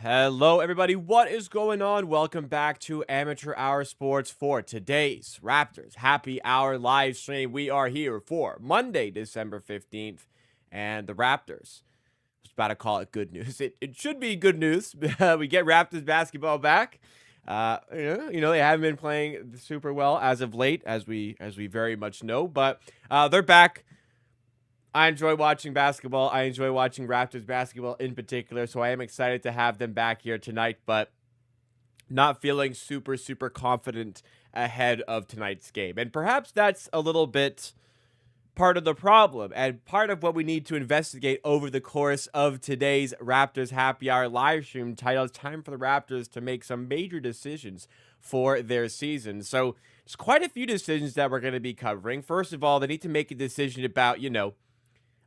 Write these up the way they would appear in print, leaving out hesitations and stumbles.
Hello, everybody. What is going on? Welcome back to Amateur Hour Sports for today's Raptors Happy Hour live stream. We are here for Monday, December 15th, and the Raptors. I was about to call it good news. It should be good news. We get Raptors basketball back. They haven't been playing super well as of late, as we very much know, but they're back. I enjoy watching basketball. I enjoy watching Raptors basketball in particular, so I am excited to have them back here tonight, but not feeling super confident ahead of tonight's game. And perhaps that's a little bit part of the problem and part of what we need to investigate over the course of today's Raptors Happy Hour live stream titled "It's Time for the Raptors to Make Some Major Decisions for Their Season." So there's quite a few decisions that we're going to be covering. First of all, they need to make a decision about,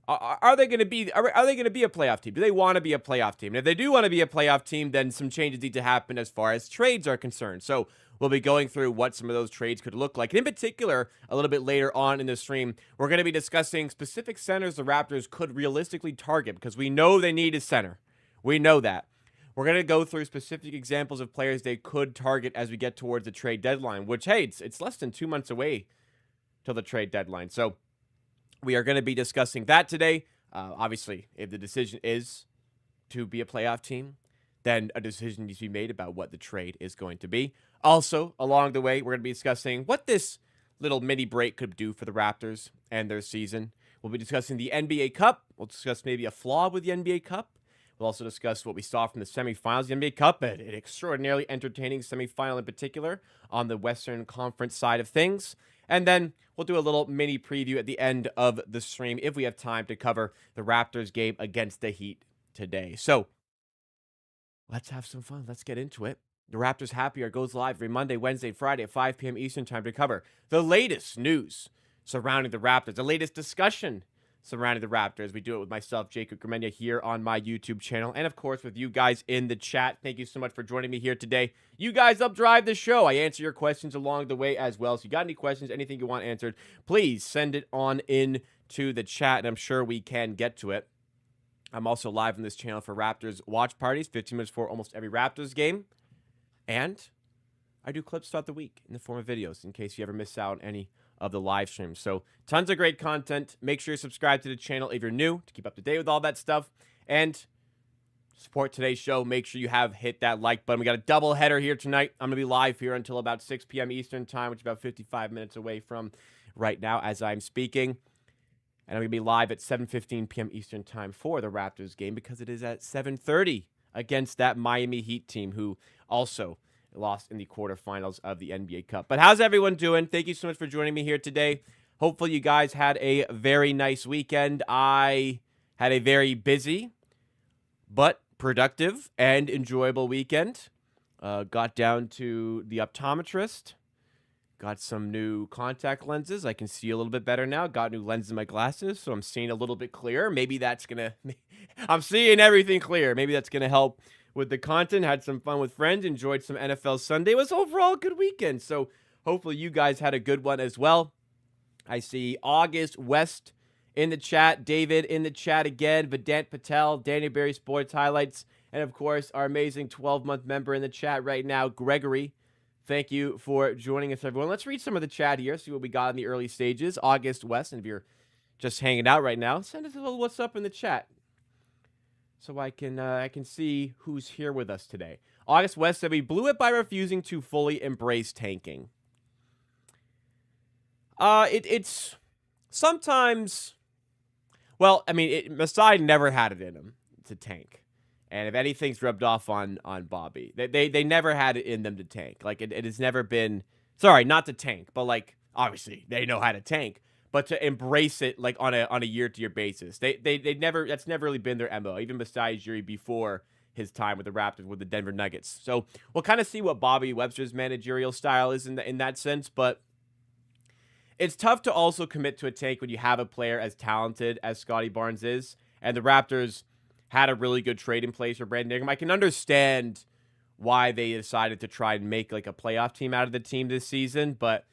are they going to be a playoff team? Do they want to be a playoff team? And if they do want to be a playoff team, then some changes need to happen as far as trades are concerned. So we'll be going through what some of those trades could look like. And in particular, a little bit later on in the stream, we're going to be discussing specific centers the Raptors could realistically target because we know they need a center. We know that. We're going to go through specific examples of players they could target as we get towards the trade deadline, which, hey, it's less than 2 months away till the trade deadline. So we are going to be discussing that today. Obviously, if the decision is to be a playoff team, then a decision needs to be made about what the trade is going to be. Also, along the way, we're going to be discussing what this little mini break could do for the Raptors and their season. We'll be discussing the NBA Cup. We'll discuss maybe a flaw with the NBA Cup. We'll also discuss what we saw from the semifinals of the NBA Cup, an extraordinarily entertaining semifinal in particular on the Western Conference side of things. And then we'll do a little mini preview at the end of the stream if we have time to cover the Raptors game against the Heat today. So let's have some fun. Let's get into it. The Raptors Happy Hour goes live every Monday, Wednesday, Friday at 5 p.m. Eastern Time to cover the latest news surrounding the Raptors, the latest discussion surrounding the Raptors. We do it with myself, Jacob Gramegna, here on my YouTube channel, and of course with you guys in the chat. Thank you so much for joining me here today. You guys help drive the show. I answer your questions along the way as well. So you got any questions, anything you want answered, please send it on in to the chat, and I'm sure we can get to it. I'm also live on this channel for Raptors watch parties, 15 minutes for almost every Raptors game, and I do clips throughout the week in the form of videos in case you ever miss out on any of the live streams. So tons of great content. Make sure you subscribe to the channel if you're new to keep up to date with all that stuff. And support today's show. Make sure you have hit that like button. We got a double header here tonight. I'm going to be live here until about 6 p.m. Eastern time, which is about 55 minutes away from right now as I'm speaking. And I'm going to be live at 7:15 p.m. Eastern time for the Raptors game because it is at 7:30 against that Miami Heat team who also lost in the quarterfinals of the NBA Cup. But how's everyone doing? Thank you so much for joining me here today. Hopefully you guys had a very nice weekend. I had a very busy but productive and enjoyable weekend. Got down to the optometrist. Got some new contact lenses. I can see a little bit better now. Got new lenses in my glasses, so I'm seeing a little bit clearer. Maybe that's going to... I'm seeing everything clear. Maybe that's going to help with the content. Had some fun with friends. Enjoyed some NFL Sunday. It was overall a good weekend. So hopefully you guys had a good one as well. I see August West in the chat. David in the chat again. Vedant Patel. Danny Berry Sports Highlights. And of course, our amazing 12-month member in the chat right now, Gregory. Thank you for joining us, everyone. Let's read some of the chat here. See what we got in the early stages. August West. And if you're just hanging out right now, send us a little what's up in the chat, so I can see who's here with us today. August West said, we blew it by refusing to fully embrace tanking. It's sometimes, well, I mean, Masai never had it in him to tank. And if anything's rubbed off on Bobby, they never had it in them to tank. Like, it has never been, sorry, not to tank, but like, obviously, they know how to tank. But to embrace it like on a year-to-year basis, they never, that's never really been their MO. Even besides Ujiri before his time with the Raptors with the Denver Nuggets. So we'll kind of see what Bobby Webster's managerial style is in that sense. But it's tough to also commit to a tank when you have a player as talented as Scotty Barnes is, and the Raptors had a really good trade in place for Brandon Ingram. I can understand why they decided to try and make like a playoff team out of the team this season, but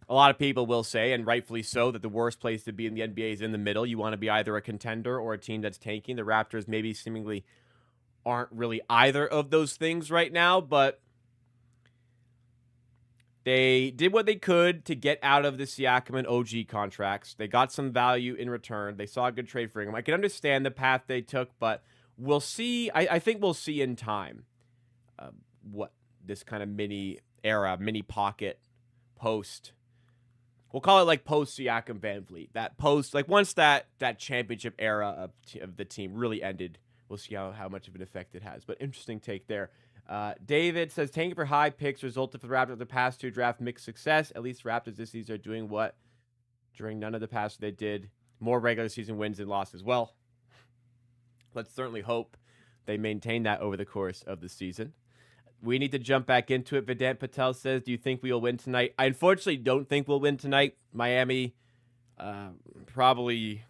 a lot of people will say, and rightfully so, that the worst place to be in the NBA is in the middle. You want to be either a contender or a team that's tanking. The Raptors maybe seemingly aren't really either of those things right now, but they did what they could to get out of the Siakam and OG contracts. They got some value in return. They saw a good trade for him. I can understand the path they took, but we'll see. I think we'll see in time what this kind of mini pocket post. We'll call it like post Siakam Van Vliet. That post, like once that championship era of the team really ended, we'll see how much of an effect it has. But interesting take there. David says, tanking for high picks resulted for the Raptors the past 2 draft mixed success. At least Raptors this season are doing what during none of the past they did. More regular season wins and losses. Well, let's certainly hope they maintain that over the course of the season. We need to jump back into it. Vedant Patel says, do you think we will win tonight? I unfortunately don't think we'll win tonight. Miami probably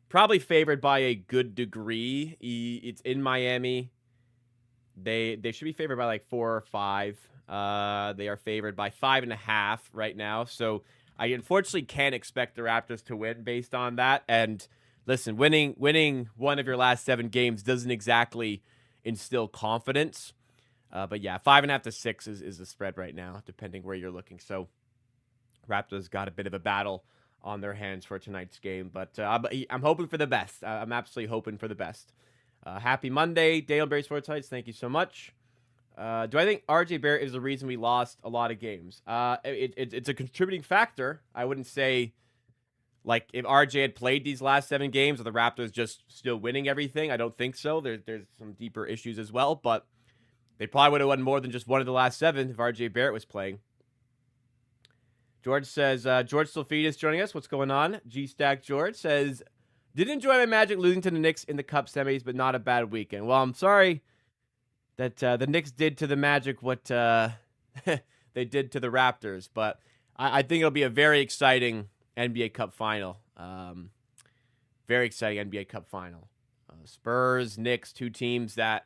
favored by a good degree. It's in Miami. They should be favored by like 4 or 5. They are favored by 5.5 right now. So I unfortunately can't expect the Raptors to win based on that. And listen, winning one of your last 7 games doesn't exactly instill confidence. But yeah, 5.5 to 6 is the spread right now, depending where you're looking. So Raptors got a bit of a battle on their hands for tonight's game. But I'm hoping for the best. I'm absolutely hoping for the best. Happy Monday, Dale Berry Sports Heights. Thank you so much. Do I think RJ Barrett is the reason we lost a lot of games? It's a contributing factor. I wouldn't say, like, if RJ had played these last 7 games, are the Raptors just still winning everything? I don't think so. There's some deeper issues as well, but they probably would have won more than just one of the last 7 if RJ Barrett was playing. George says, George Silfidis joining us. What's going on? G-Stack George says, didn't enjoy my Magic losing to the Knicks in the Cup semis, but not a bad weekend. Well, I'm sorry that the Knicks did to the Magic what they did to the Raptors, but I think it'll be a very exciting NBA Cup final. Very exciting NBA Cup final. Spurs, Knicks, two teams like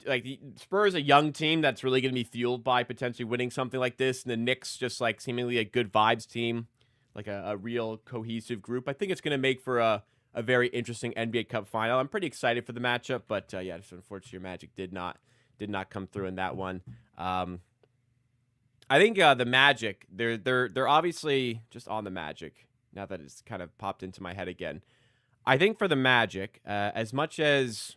the Spurs, a young team that's really going to be fueled by potentially winning something like this, and the Knicks just like seemingly a good vibes team, like a real cohesive group. I think it's going to make for a very interesting NBA Cup final. I'm pretty excited for the matchup, but yeah, just unfortunately, your Magic did not come through in that one. I think the Magic, they're obviously just on the Magic now that it's kind of popped into my head again. I think for the Magic, as much as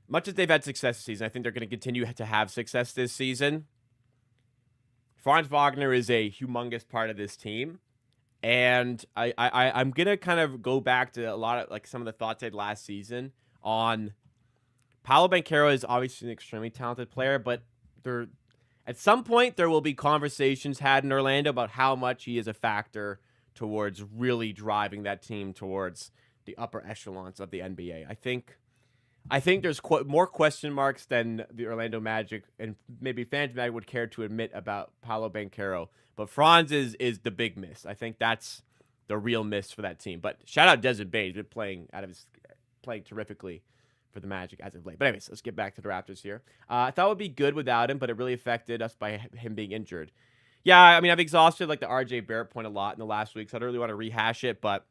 they've had success this season, I think they're going to continue to have success this season. Franz Wagner is a humongous part of this team. And I'm going to kind of go back to a lot of like some of the thoughts I had last season on Paolo Banchero is obviously an extremely talented player, but at some point there will be conversations had in Orlando about how much he is a factor towards really driving that team towards the upper echelons of the NBA. I think there's more question marks than the Orlando Magic and maybe fans Magic would care to admit about Paolo Banchero. But Franz is the big miss. I think that's the real miss for that team. But shout out Desmond Bane. He's been playing terrifically for the Magic as of late. But anyways, let's get back to the Raptors here. I thought it would be good without him, but it really affected us by him being injured. Yeah, I mean, I've exhausted like the RJ Barrett point a lot in the last week, so I don't really want to rehash it, but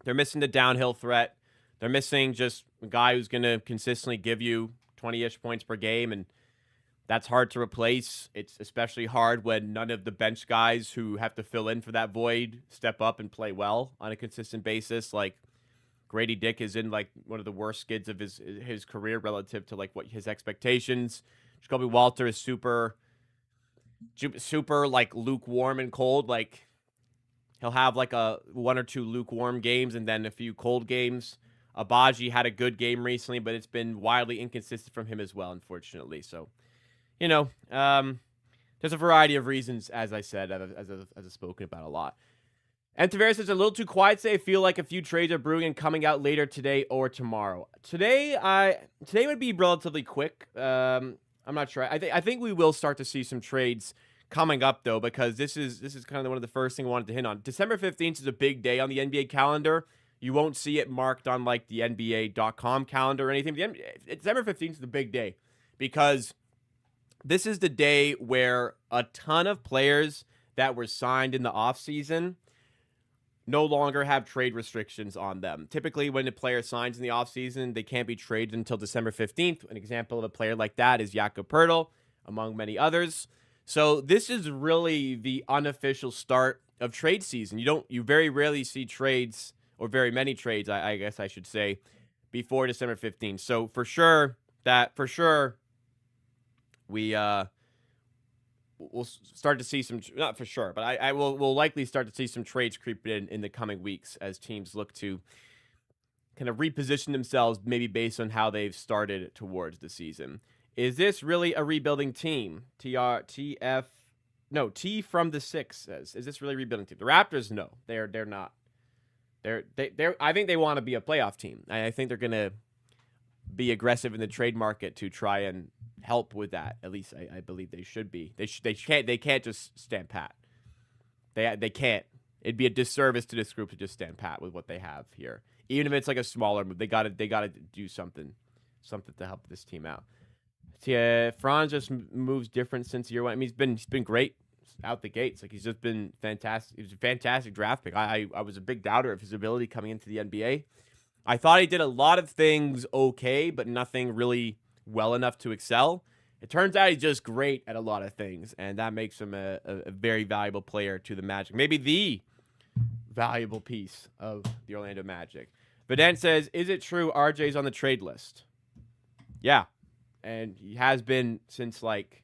they're missing the downhill threat. They're missing just a guy who's going to consistently give you 20-ish points per game, and that's hard to replace. It's especially hard when none of the bench guys who have to fill in for that void step up and play well on a consistent basis. Like Grady Dick is in like one of the worst skids of his career relative to like what his expectations. Jacoby Walter is super like lukewarm and cold. Like he'll have like a 1 or 2 lukewarm games and then a few cold games. Abaji had a good game recently, but it's been wildly inconsistent from him as well, unfortunately. So, you know, there's a variety of reasons, as I said, as I've spoken about a lot. And Tavares is a little too quiet today. I feel like a few trades are brewing and coming out later today or tomorrow. Today would be relatively quick. I'm not sure. I think we will start to see some trades coming up though, because this is kind of one of the first things I wanted to hint on. December 15th is a big day on the NBA calendar. You won't see it marked on like the NBA.com calendar or anything. December 15th is the big day because this is the day where a ton of players that were signed in the offseason no longer have trade restrictions on them. Typically, when a player signs in the offseason, they can't be traded until December 15th. An example of a player like that is Jakob Poeltl, among many others. So this is really the unofficial start of trade season. You very rarely see trades, or very many trades, I guess I should say, before December 15th. So for sure, we we'll start to see some, not for sure, but we'll likely start to see some trades creep in the coming weeks as teams look to kind of reposition themselves, maybe based on how they've started towards the season. Is this really a rebuilding team? T from the 6 says, is this really a rebuilding team? The Raptors, no, they're not. I think they want to be a playoff team. I think they're gonna be aggressive in the trade market to try and help with that. At least I believe they should be. They can't just stand pat. They can't. It'd be a disservice to this group to just stand pat with what they have here. Even if it's like a smaller move, they gotta do something to help this team out. Franz just moves different since year 1. I mean, he's been great out the gates. Like, he's just been fantastic. He was a fantastic draft pick. I was a big doubter of his ability coming into the NBA. I thought he did a lot of things okay, but nothing really well enough to excel. It turns out he's just great at a lot of things, and that makes him a very valuable player to the Magic. Maybe the valuable piece of the Orlando Magic. Vident says, is it true RJ's on the trade list? Yeah. And he has been since, like,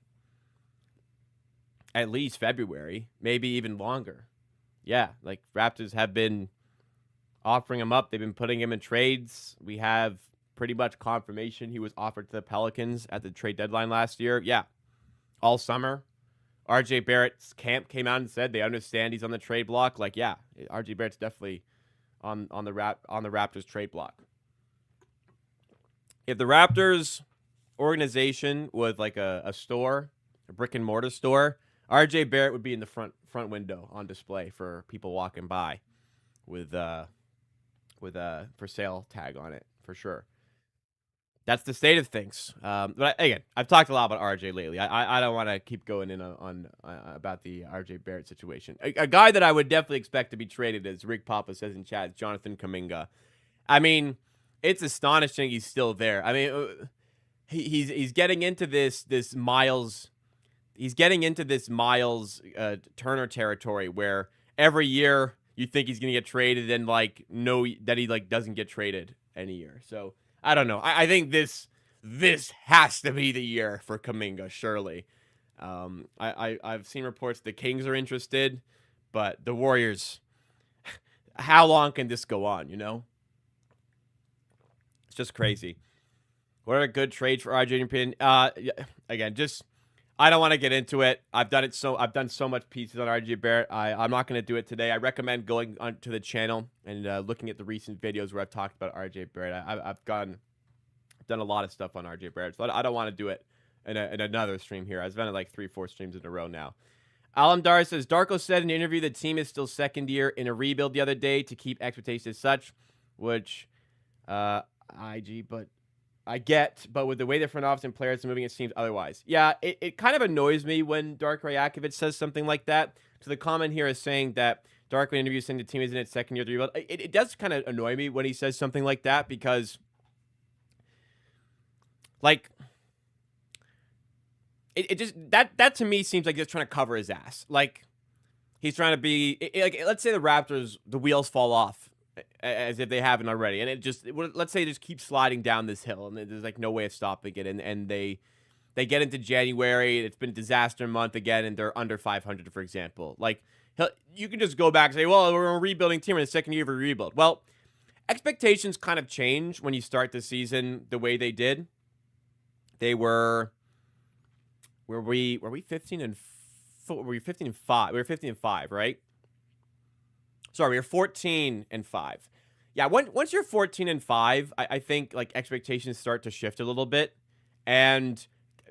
at least February, maybe even longer. Yeah, like, Raptors have been offering him up. They've been putting him in trades. We have pretty much confirmation he was offered to the Pelicans at the trade deadline last year. Yeah, all summer. RJ Barrett's camp came out and said they understand he's on the trade block. Like, yeah, RJ Barrett's definitely on the Raptors trade block. If the Raptors organization was like a store, a brick and mortar store, RJ Barrett would be in the front window on display for people walking by with a for sale tag on it, for sure. That's the state of things. But again, I've talked a lot about RJ lately. I don't want to keep going in on about the RJ Barrett situation. A guy that I would definitely expect to be traded, as Rick Papa says in chat, is Jonathan Kuminga. I mean, it's astonishing he's still there. I mean, he's getting into this Miles. He's getting into this Miles Turner territory where every year you think he's gonna get traded, and like that he like doesn't get traded any year. So I don't know. I think this has to be the year for Kuminga, surely. I've seen reports the Kings are interested, but the Warriors. How long can this go on? You know, it's just crazy. What are a good trades for RJ in your opinion? Again, just. I don't want to get into it. I've done so much pieces on RJ Barrett. I'm not going to do it today. I recommend going onto the channel and looking at the recent videos where I've talked about RJ Barrett. I've done a lot of stuff on RJ Barrett, so I don't want to do it in another stream here. I've done it like 3-4 streams in a row now. Alam Dar says, Darko said in an interview the team is still second year in a rebuild the other day to keep expectations as such, which but I get, but with the way the front office and players are moving, it seems otherwise. Yeah, it kind of annoys me when Darko Rajakovic says something like that. So the comment here is saying that Darko in interview saying the team is in its second year to rebuild. It does kind of annoy me when he says something like that, because, like, it just that to me seems like he's trying to cover his ass. Like, he's trying to be like, let's say the Raptors, the wheels fall off, as if they haven't already, and let's say it just keeps sliding down this hill, and there's like no way of stopping it, and they get into January, it's been a disaster month again, and they're under 500, for example. Like, you can just go back and say, well, we're a rebuilding team in the second year of a rebuild. Well, expectations kind of change when you start the season the way they did. They were we 15 and 4? Were we 15 and 5? We were 15 and 5, right? Sorry, we were 14 and 5. Yeah, once you're 14 and 5, I think like expectations start to shift a little bit. And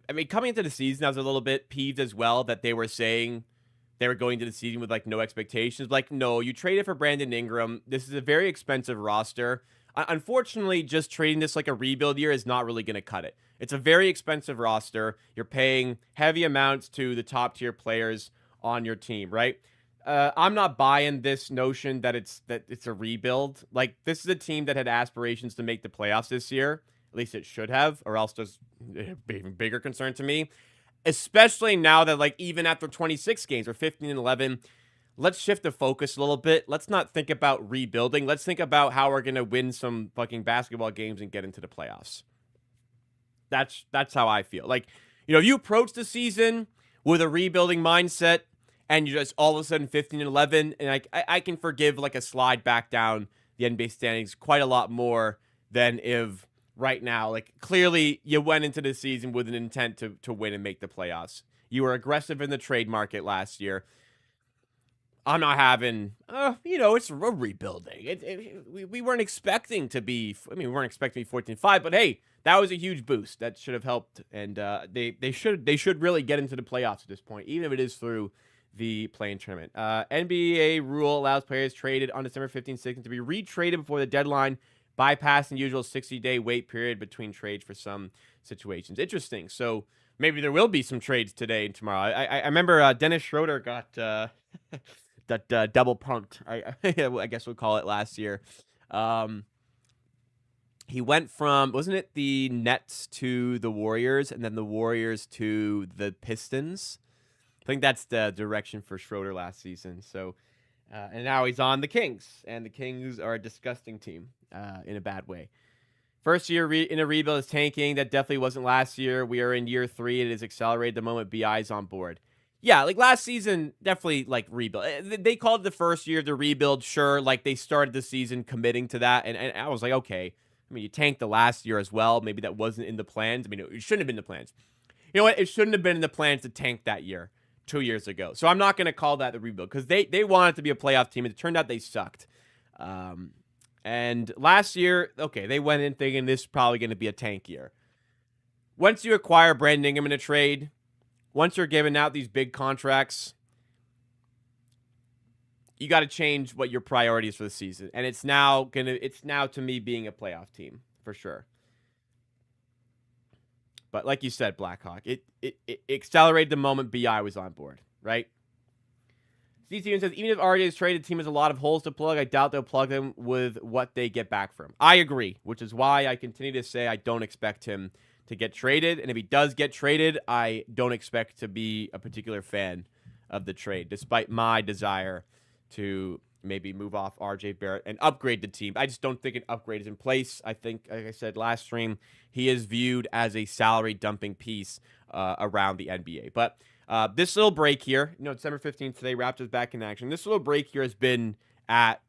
I mean, coming into the season, I was a little bit peeved as well that they were saying they were going into the season with like no expectations. Like, no, you traded for Brandon Ingram. This is a very expensive roster. Unfortunately, just trading this like a rebuild year is not really going to cut it. It's a very expensive roster. You're paying heavy amounts to the top tier players on your team, right? I'm not buying this notion that it's a rebuild. Like, this is a team that had aspirations to make the playoffs this year. At least it should have, or else there's even bigger concern to me. Especially now that, like, even after 26 games or 15 and 11, let's shift the focus a little bit. Let's not think about rebuilding. Let's think about how we're gonna win some fucking basketball games and get into the playoffs. That's how I feel. Like, if you approach the season with a rebuilding mindset and you just all of a sudden 15 and 11, and I can forgive like a slide back down the NBA standings quite a lot more than if right now, like, clearly you went into the season with an intent to win and make the playoffs. You were aggressive in the trade market last year. I'm not having, it's a rebuilding. We weren't expecting to be, we weren't expecting to be 14-5, but hey, that was a huge boost. That should have helped, and they should really get into the playoffs at this point, even if it is through the play-in tournament. NBA rule allows players traded on December 15th, 16th to be retraded before the deadline, bypassing the usual 60-day wait period between trades for some situations. Interesting. So maybe there will be some trades today and tomorrow. I remember Dennis Schroeder got that double punked. I guess we'll call it last year. He went from, wasn't it the Nets to the Warriors and then the Warriors to the Pistons? I think that's the direction for Schroeder last season. So, and now he's on the Kings, and the Kings are a disgusting team in a bad way. First year in a rebuild is tanking. That definitely wasn't last year. We are in year 3. It is accelerated the moment BI is on board. Yeah, like last season, definitely like rebuild. They called it the first year of the rebuild. Sure, like they started the season committing to that, and I was like, okay. I mean, you tanked the last year as well. Maybe that wasn't in the plans. I mean, it shouldn't have been the plans. You know what? It shouldn't have been in the plans to tank that year, 2 years ago. So I'm not going to call that the rebuild because they wanted to be a playoff team, and it turned out they sucked. And last year, okay, they went in thinking this is probably going to be a tank year. Once you acquire Brandon Ingram in a trade, once you're giving out these big contracts, you got to change what your priorities for the season. And it's now to me being a playoff team for sure. But like you said, Blackhawk, it accelerated the moment BI was on board, right? Steve Stevens says, even if RJ is traded, the team has a lot of holes to plug. I doubt they'll plug them with what they get back from. I agree, which is why I continue to say I don't expect him to get traded. And if he does get traded, I don't expect to be a particular fan of the trade, despite my desire to maybe move off RJ Barrett and upgrade the team. I just don't think an upgrade is in place. I think, like I said last stream, he is viewed as a salary dumping piece around the NBA. But this little break here, December 15th today, Raptors back in action. This little break here has been at,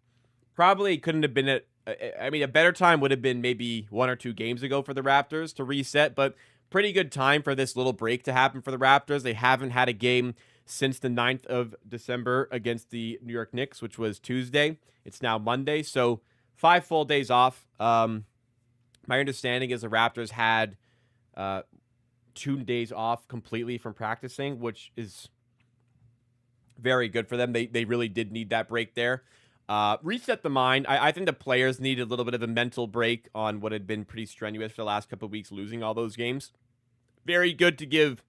probably couldn't have been at, a better time would have been maybe 1 or 2 games ago for the Raptors to reset, but pretty good time for this little break to happen for the Raptors. They haven't had a game since the 9th of December against the New York Knicks, which was Tuesday. It's now Monday, so 5 full days off. My understanding is the Raptors had 2 days off completely from practicing, which is very good for them. They really did need that break there. Reset the mind. I think the players needed a little bit of a mental break on what had been pretty strenuous for the last couple of weeks, losing all those games. Very good to give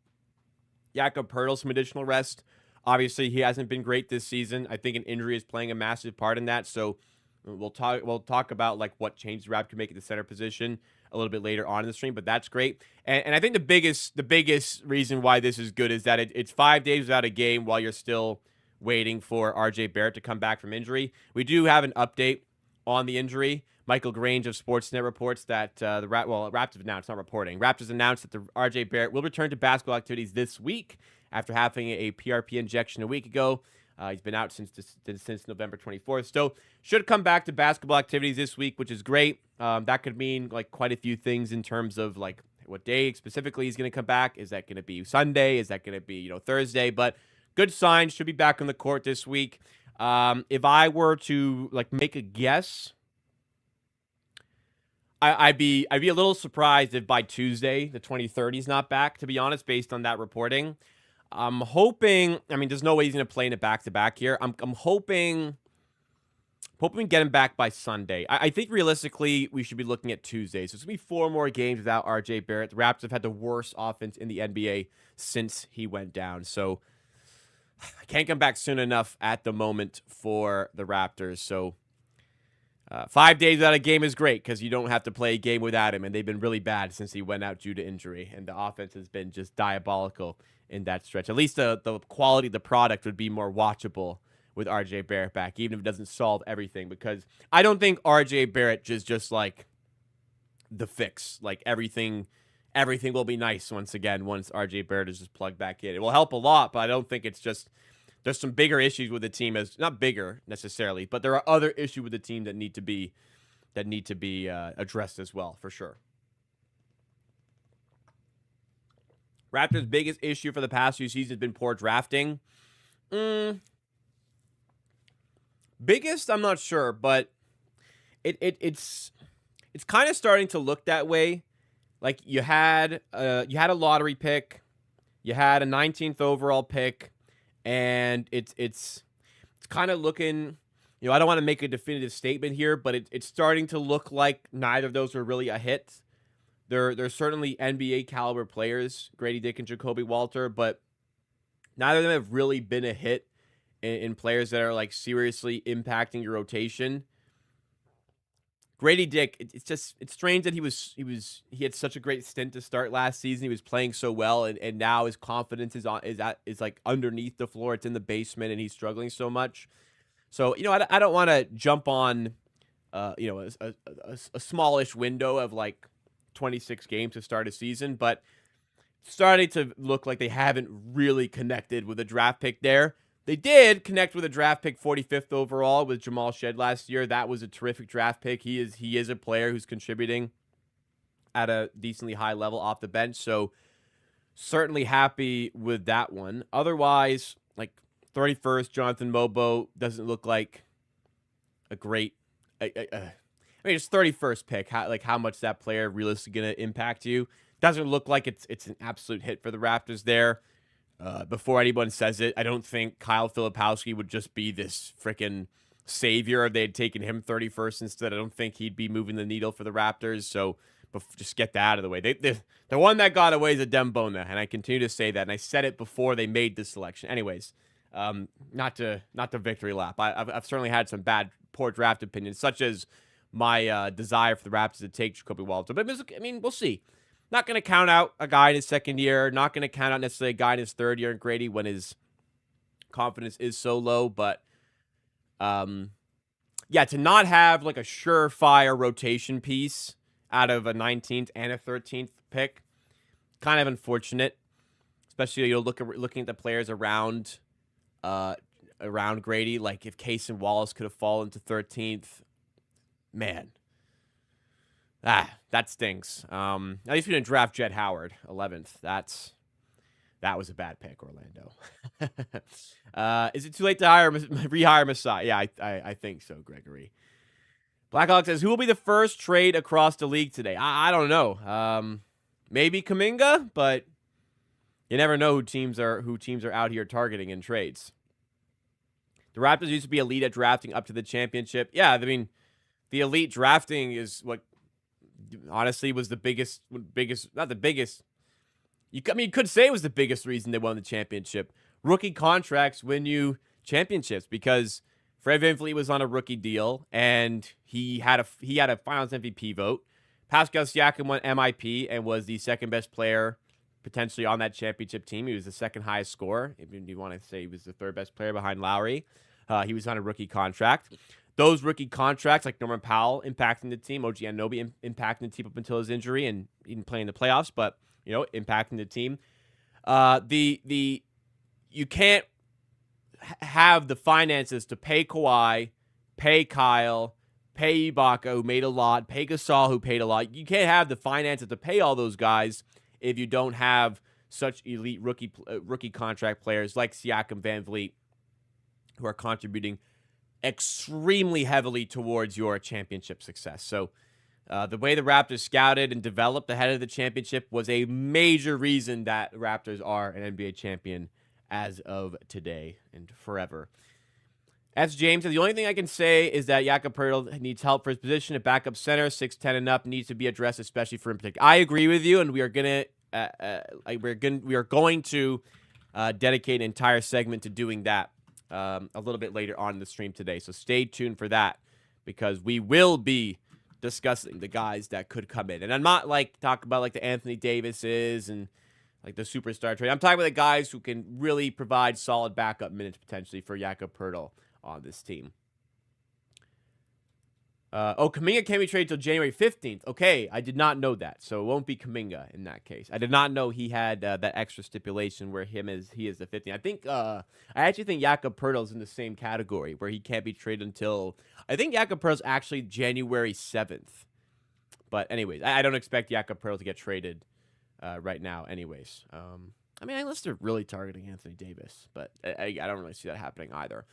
Jakob Poeltl some additional rest. Obviously, he hasn't been great this season. I think an injury is playing a massive part in that. So we'll talk about like what changes Raptors could make at the center position a little bit later on in the stream, but that's great. And I think the biggest reason why this is good is that it's 5 days without a game while you're still waiting for RJ Barrett to come back from injury. We do have an update on the injury. Michael Grange of Sportsnet reports that Raptors announced, not reporting. Raptors announced that the RJ Barrett will return to basketball activities this week after having a PRP injection a week ago. He's been out since November 24th. So should come back to basketball activities this week, which is great. That could mean like quite a few things in terms of like what day specifically he's going to come back. Is that going to be Sunday? Is that going to be Thursday? But good sign. Should be back on the court this week. If I were to like make a guess, I'd be a little surprised if by Tuesday the 23rd he's not back, to be honest, based on that reporting. I'm hoping, there's no way he's going to play in a back-to-back here. I'm hoping we get him back by Sunday. I think realistically we should be looking at Tuesday. So it's going to be 4 more games without RJ Barrett. The Raptors have had the worst offense in the NBA since he went down. So I can't come back soon enough at the moment for the Raptors. So 5 days without a game is great because you don't have to play a game without him, and they've been really bad since he went out due to injury, and the offense has been just diabolical in that stretch. At least the quality of the product would be more watchable with RJ Barrett back, even if it doesn't solve everything, because I don't think RJ Barrett is just like the fix. Like everything will be nice once again once RJ Barrett is just plugged back in. It will help a lot, but I don't think it's just there's some bigger issues with the team, as not bigger necessarily, but there are other issues with the team that need to be addressed as well, for sure. Raptors' biggest issue for the past few seasons has been poor drafting. Biggest, I'm not sure, but it's kind of starting to look that way. Like you had a lottery pick, you had a 19th overall pick, and it's kind of looking. I don't want to make a definitive statement here, but it's starting to look like neither of those are really a hit. They're certainly NBA caliber players, Grady Dick and Jacoby Walter, but neither of them have really been a hit in players that are like seriously impacting your rotation. Grady Dick, it's strange that he had such a great stint to start last season. He was playing so well, and now his confidence is like underneath the floor. It's in the basement, and he's struggling so much. So I don't want to jump on a smallish window of like 26 games to start a season, but starting to look like they haven't really connected with a draft pick there. They did connect with a draft pick 45th overall with Jamal Shed last year. That was a terrific draft pick. He is a player who's contributing at a decently high level off the bench. So certainly happy with that one. Otherwise, like 31st, Jonathan Mobo doesn't look like a great it's 31st pick. How much that player realistically going to impact you? Doesn't look like it's an absolute hit for the Raptors there. Before anyone says it, I don't think Kyle Filipowski would just be this freaking savior if they had taken him 31st instead. I don't think he'd be moving the needle for the Raptors. So just get that out of the way. The one that got away is a Dembona, and I continue to say that. And I said it before they made this selection. Anyways, not to victory lap. I've certainly had some poor draft opinions, such as my desire for the Raptors to take Jacoby Walter. But I mean, we'll see. Not going to count out a guy in his second year. Not going to count out necessarily a guy in his third year in Grady when his confidence is so low. But, yeah, to not have like a surefire rotation piece out of a 19th and a 13th pick, kind of unfortunate. Especially looking at the players around Grady. Like if Case and Wallace could have fallen to 13th, man. That stings. At least we didn't draft Jett Howard, 11th. That was a bad pick, Orlando. Is it too late to rehire Masai? Yeah, I think so, Gregory. Blackhawk says, who will be the first trade across the league today? I don't know. Maybe Kuminga, but you never know who teams are out here targeting in trades. The Raptors used to be elite at drafting up to the championship. Yeah, I mean, the elite drafting is what honestly was the biggest, not the biggest. You could say it was the biggest reason they won the championship. Rookie contracts win you championships because Fred VanVleet was on a rookie deal and he had a Finals MVP vote. Pascal Siakam won MIP and was the second best player potentially on that championship team. He was the second highest scorer. If you want to say he was the third best player behind Lowry, he was on a rookie contract. Those rookie contracts, like Norman Powell impacting the team, OG Anunoby impacting the team up until his injury and even playing the playoffs, but impacting the team. You can't have the finances to pay Kawhi, pay Kyle, pay Ibaka, who made a lot, pay Gasol, who paid a lot. You can't have the finances to pay all those guys if you don't have such elite rookie contract players like Siakam, VanVleet, who are contributing extremely heavily towards your championship success. So the way the Raptors scouted and developed ahead of the championship was a major reason that the Raptors are an NBA champion as of today and forever. S. James said, the only thing I can say is that Jakob Poeltl needs help for his position at backup center. 6'10" and up needs to be addressed, especially for him. I agree with you, and we are going to dedicate an entire segment to doing that a little bit later on in the stream today. So stay tuned for that, because we will be discussing the guys that could come in. And I'm not talking about the Anthony Davises and the superstar trade. I'm talking about the guys who can really provide solid backup minutes potentially for Jakob Poeltl on this team. Kuminga can't be traded till January 15th. Okay, I did not know that. So it won't be Kuminga in that case. I did not know he had that extra stipulation where he is the 15th. I actually think Jakob Poeltl is in the same category where he can't be traded until, I think Jakob Poeltl is actually January 7th. But anyways, I don't expect Jakob Poeltl to get traded right now anyways. I mean, unless they're really targeting Anthony Davis, but I don't really see that happening either.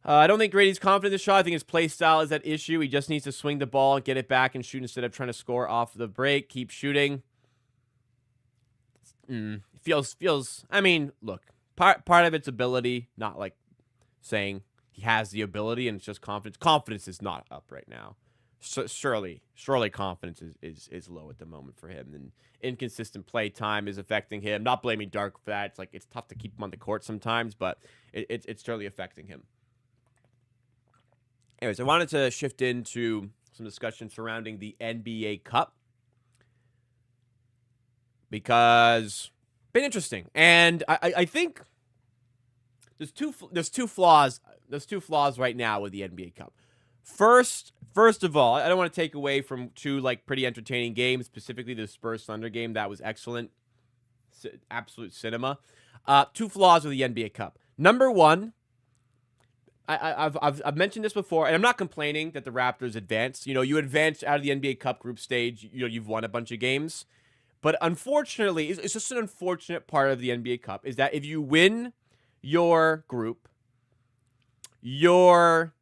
I don't think Grady's confident in the shot. I think his play style is that issue. He just needs to swing the ball, get it back, and shoot instead of trying to score off the break. Keep shooting. Feels. I mean, look, part of it's ability, not saying he has the ability, and it's just confidence. Confidence is not up right now. So surely confidence is low at the moment for him, and inconsistent play time is affecting him. Not blaming Dark for that. It's tough to keep him on the court sometimes, but it's certainly affecting him. Anyways, I wanted to shift into some discussion surrounding the NBA Cup, because it's been interesting, and I think there's two flaws right now with the NBA Cup. First of all, I don't want to take away from two pretty entertaining games, specifically the Spurs Thunder game. That was excellent, absolute cinema. Two flaws with the NBA Cup. Number one, I've mentioned this before, and I'm not complaining that the Raptors advanced. You advanced out of the NBA Cup group stage. You've won a bunch of games, but unfortunately, it's just an unfortunate part of the NBA Cup is that if you win your group, your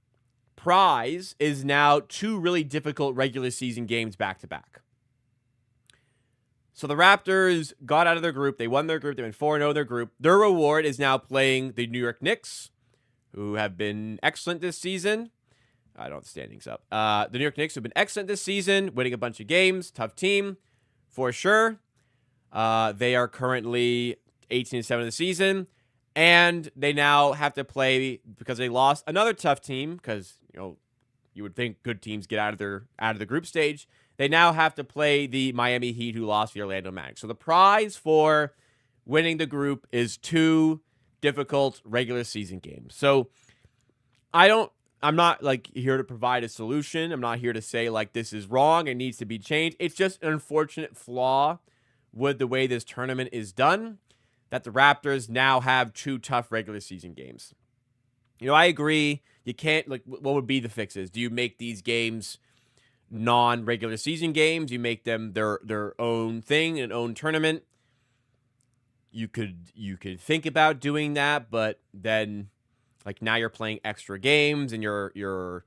prize is now two really difficult regular season games back to back. So the Raptors got out of their group. They won their group. They went 4-0 in their group. Their reward is now playing the New York Knicks, who have been excellent this season. I don't have the standings up. The New York Knicks have been excellent this season, winning a bunch of games. Tough team, for sure. They are currently 18-7 of the season, and they now have to play, because they lost, another tough team, because you would think good teams get out of the group stage. They now have to play the Miami Heat, who lost the Orlando Magic. So the prize for winning the group is two difficult regular season games. So I'm not here to provide a solution. I'm not here to say this is wrong, it needs to be changed. It's just an unfortunate flaw with the way this tournament is done, that the Raptors now have two tough regular season games. I agree. You can't, what would be the fixes? Do you make these games non-regular season games? You make them their own thing, an own tournament? You could think about doing that, but then now you're playing extra games and you're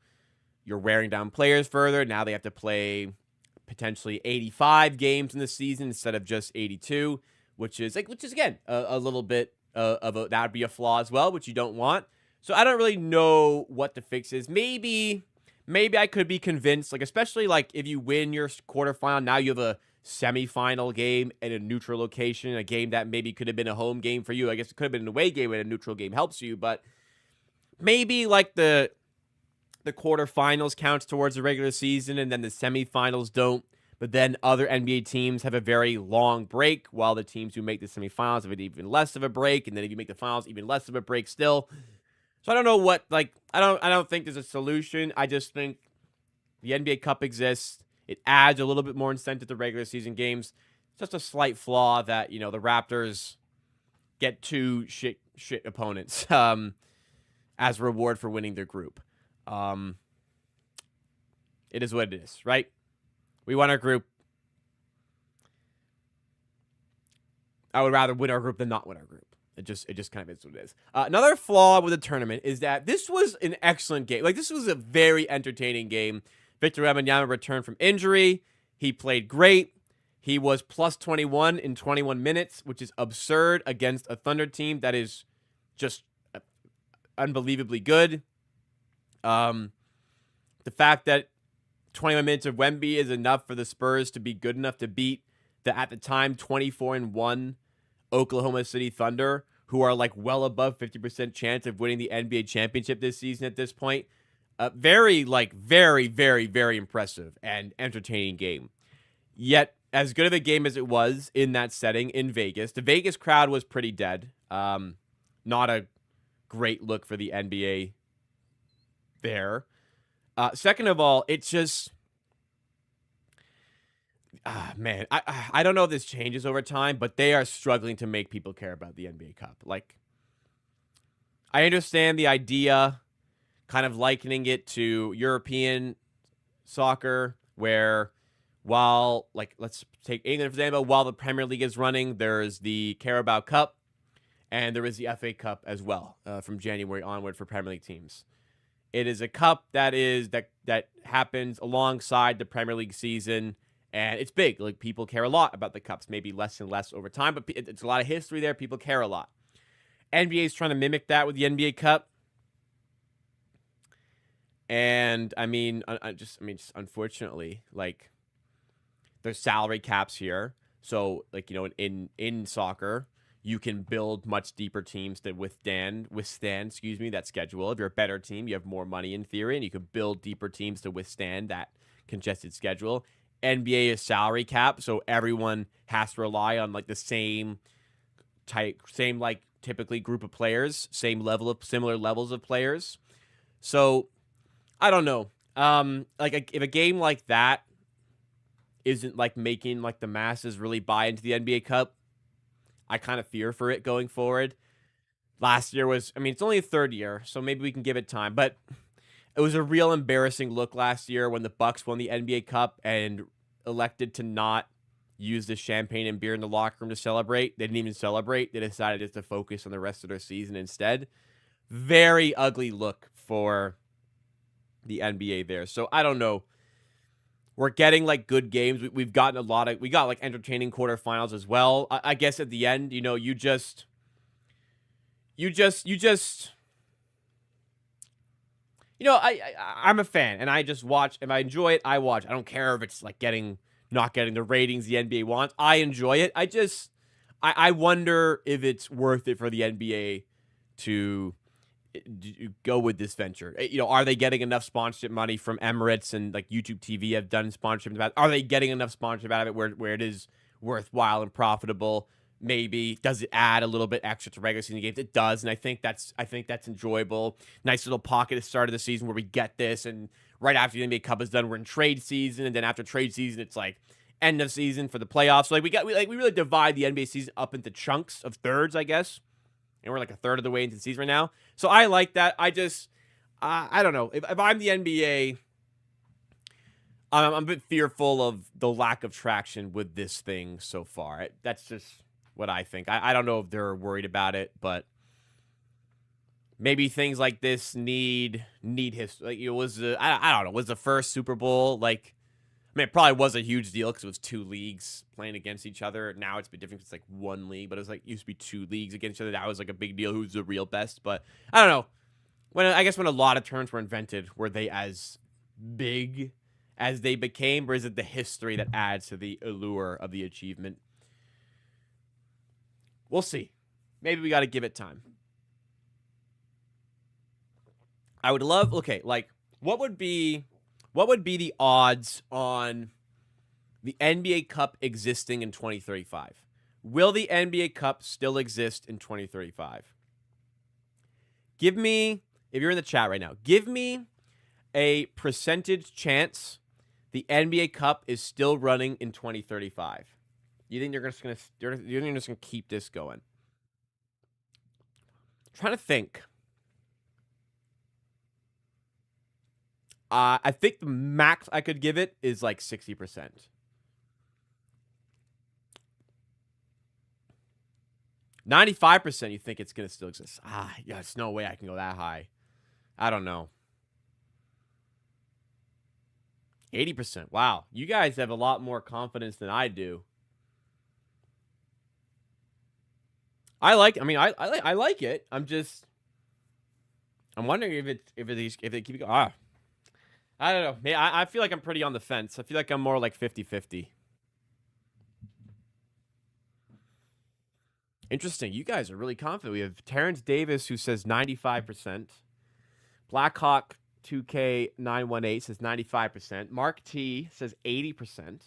wearing down players further. Now they have to play potentially 85 games in the season instead of just 82, which is again a little bit that would be a flaw as well, which you don't want. So I don't really know what the fix is. Maybe I could be convinced, especially if you win your quarterfinal, now you have a semifinal game at a neutral location, a game that maybe could have been a home game for you. I guess it could have been an away game, and a neutral game helps you, but maybe the quarterfinals counts towards the regular season, and then the semifinals don't. But then other NBA teams have a very long break, while the teams who make the semifinals have an even less of a break, and then if you make the finals, even less of a break still. So I don't know what I don't think there's a solution. I just think the NBA Cup exists. It adds a little bit more incentive to regular season games. It's just a slight flaw that, the Raptors get two shit opponents as a reward for winning their group. It is what it is, right? We won our group. I would rather win our group than not win our group. It just kind of is what it is. Another flaw with the tournament is that this was an excellent game. This was a very entertaining game. Victor Wembanyama returned from injury. He played great. He was plus 21 in 21 minutes, which is absurd against a Thunder team that is just unbelievably good. The fact that 21 minutes of Wemby is enough for the Spurs to be good enough to beat the, at the time, 24-1 Oklahoma City Thunder, who are like well above 50% chance of winning the NBA championship this season at this point. Very, very impressive and entertaining game. Yet, as good of a game as it was in that setting in Vegas, the Vegas crowd was pretty dead. Not a great look for the NBA there. Second of all, it's just, man, I don't know if this changes over time, but they are struggling to make people care about the NBA Cup. Like, I understand the idea, kind of likening it to European soccer, where while, like, let's take England for example, while the Premier League is running, there's the Carabao Cup, and there is the FA Cup as well from January onward for Premier League teams. It is a cup that happens alongside the Premier League season, and it's big. Like, people care a lot about the cups, maybe less and less over time, but it's a lot of history there. People care a lot. NBA is trying to mimic that with the NBA Cup. And I mean, just unfortunately, like, there's salary caps here. So, like, you know, in soccer, you can build much deeper teams that withstand, that schedule. If you're a better team, you have more money in theory, and you can build deeper teams to withstand that congested schedule. NBA is salary cap, so everyone has to rely on like the same like typically group of players, similar levels of players. So I don't know. If a game like that isn't like making like the masses really buy into the NBA Cup, I kind of fear for it going forward. Last year was, I mean, it's only a third year, so maybe we can give it time. But it was a real embarrassing look last year when the Bucks won the NBA Cup and elected to not use the champagne and beer in the locker room to celebrate. They didn't even celebrate. They decided just to focus on the rest of their season instead. Very ugly look for the NBA there. So I don't know. We're getting like good games. We got like entertaining quarterfinals as well. I guess at the end, you know, you just, you know, I'm a fan and I just watch. If I enjoy it, I watch. I don't care if it's like not getting the ratings the NBA wants. I enjoy it. I wonder if it's worth it for the NBA to go with this venture. You know, are they getting enough sponsorship money from Emirates and like YouTube TV have done sponsorship about it? Are they getting enough sponsorship out of it where it is worthwhile and profitable? Maybe. Does it add a little bit extra to regular season games? It does, and I think that's enjoyable. Nice little pocket at the start of the season where we get this, and right after the NBA Cup is done, we're in trade season, and then after trade season, it's like end of season for the playoffs. So like we really divide the NBA season up into chunks of thirds, I guess. And we're like a third of the way into the season right now. So I like that. I don't know. If I'm the NBA, I'm a bit fearful of the lack of traction with this thing so far. That's just what I think. I don't know if they're worried about it, but maybe things like this need history. Like, it was, I don't know, was the first Super Bowl, like, I mean, it probably was a huge deal because it was two leagues playing against each other. Now it's a bit different. It's like one league, but it was like used to be two leagues against each other. That was like a big deal. Who's the real best? But I don't know. I guess when a lot of terms were invented, were they as big as they became, or is it the history that adds to the allure of the achievement? We'll see. Maybe we got to give it time. I would love. Okay, like what would be the odds on the NBA Cup existing in 2035? Will the NBA Cup still exist in 2035? Give me, if you're in the chat right now, give me a percentage chance the NBA Cup is still running in 2035. You think you're just gonna keep this going? I'm trying to think. I think the max I could give it is like 60%. 95%, you think it's going to still exist? Yeah, there's no way I can go that high. I don't know. 80%. Wow. You guys have a lot more confidence than I do. I like it. I'm wondering if they keep going. I don't know. I feel like I'm pretty on the fence. I feel like I'm more like 50-50. Interesting. You guys are really confident. We have Terrence Davis who says 95%. Blackhawk 2K918 says 95%. Mark T says 80%.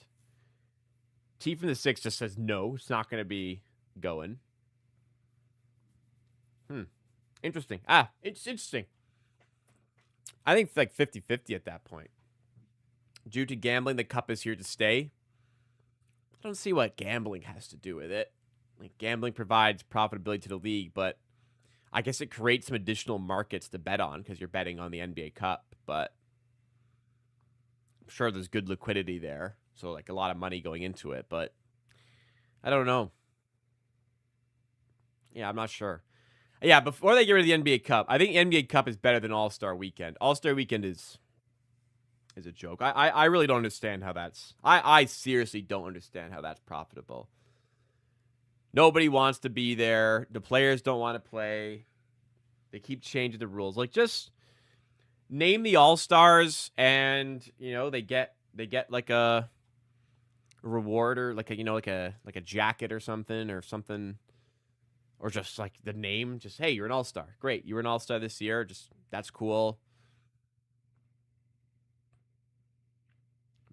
T from the 6 just says no. It's not going to be going. Interesting. It's interesting. I think it's like 50-50 at that point. Due to gambling, the cup is here to stay. I don't see what gambling has to do with it. Like, gambling provides profitability to the league, but I guess it creates some additional markets to bet on because you're betting on the NBA Cup, but I'm sure there's good liquidity there. So, like, a lot of money going into it, but I don't know. Yeah, I'm not sure. Yeah, before they get rid of the NBA Cup, I think the NBA Cup is better than All-Star Weekend. All-Star Weekend is a joke. I really don't understand how that's... I seriously don't understand how that's profitable. Nobody wants to be there. The players don't want to play. They keep changing the rules. Like, just name the All-Stars and, you know, they get like a reward or like a, you know, like a jacket or something. Or just like the name. Just, hey, you're an All-Star. Great. You were an All-Star this year. Just, that's cool.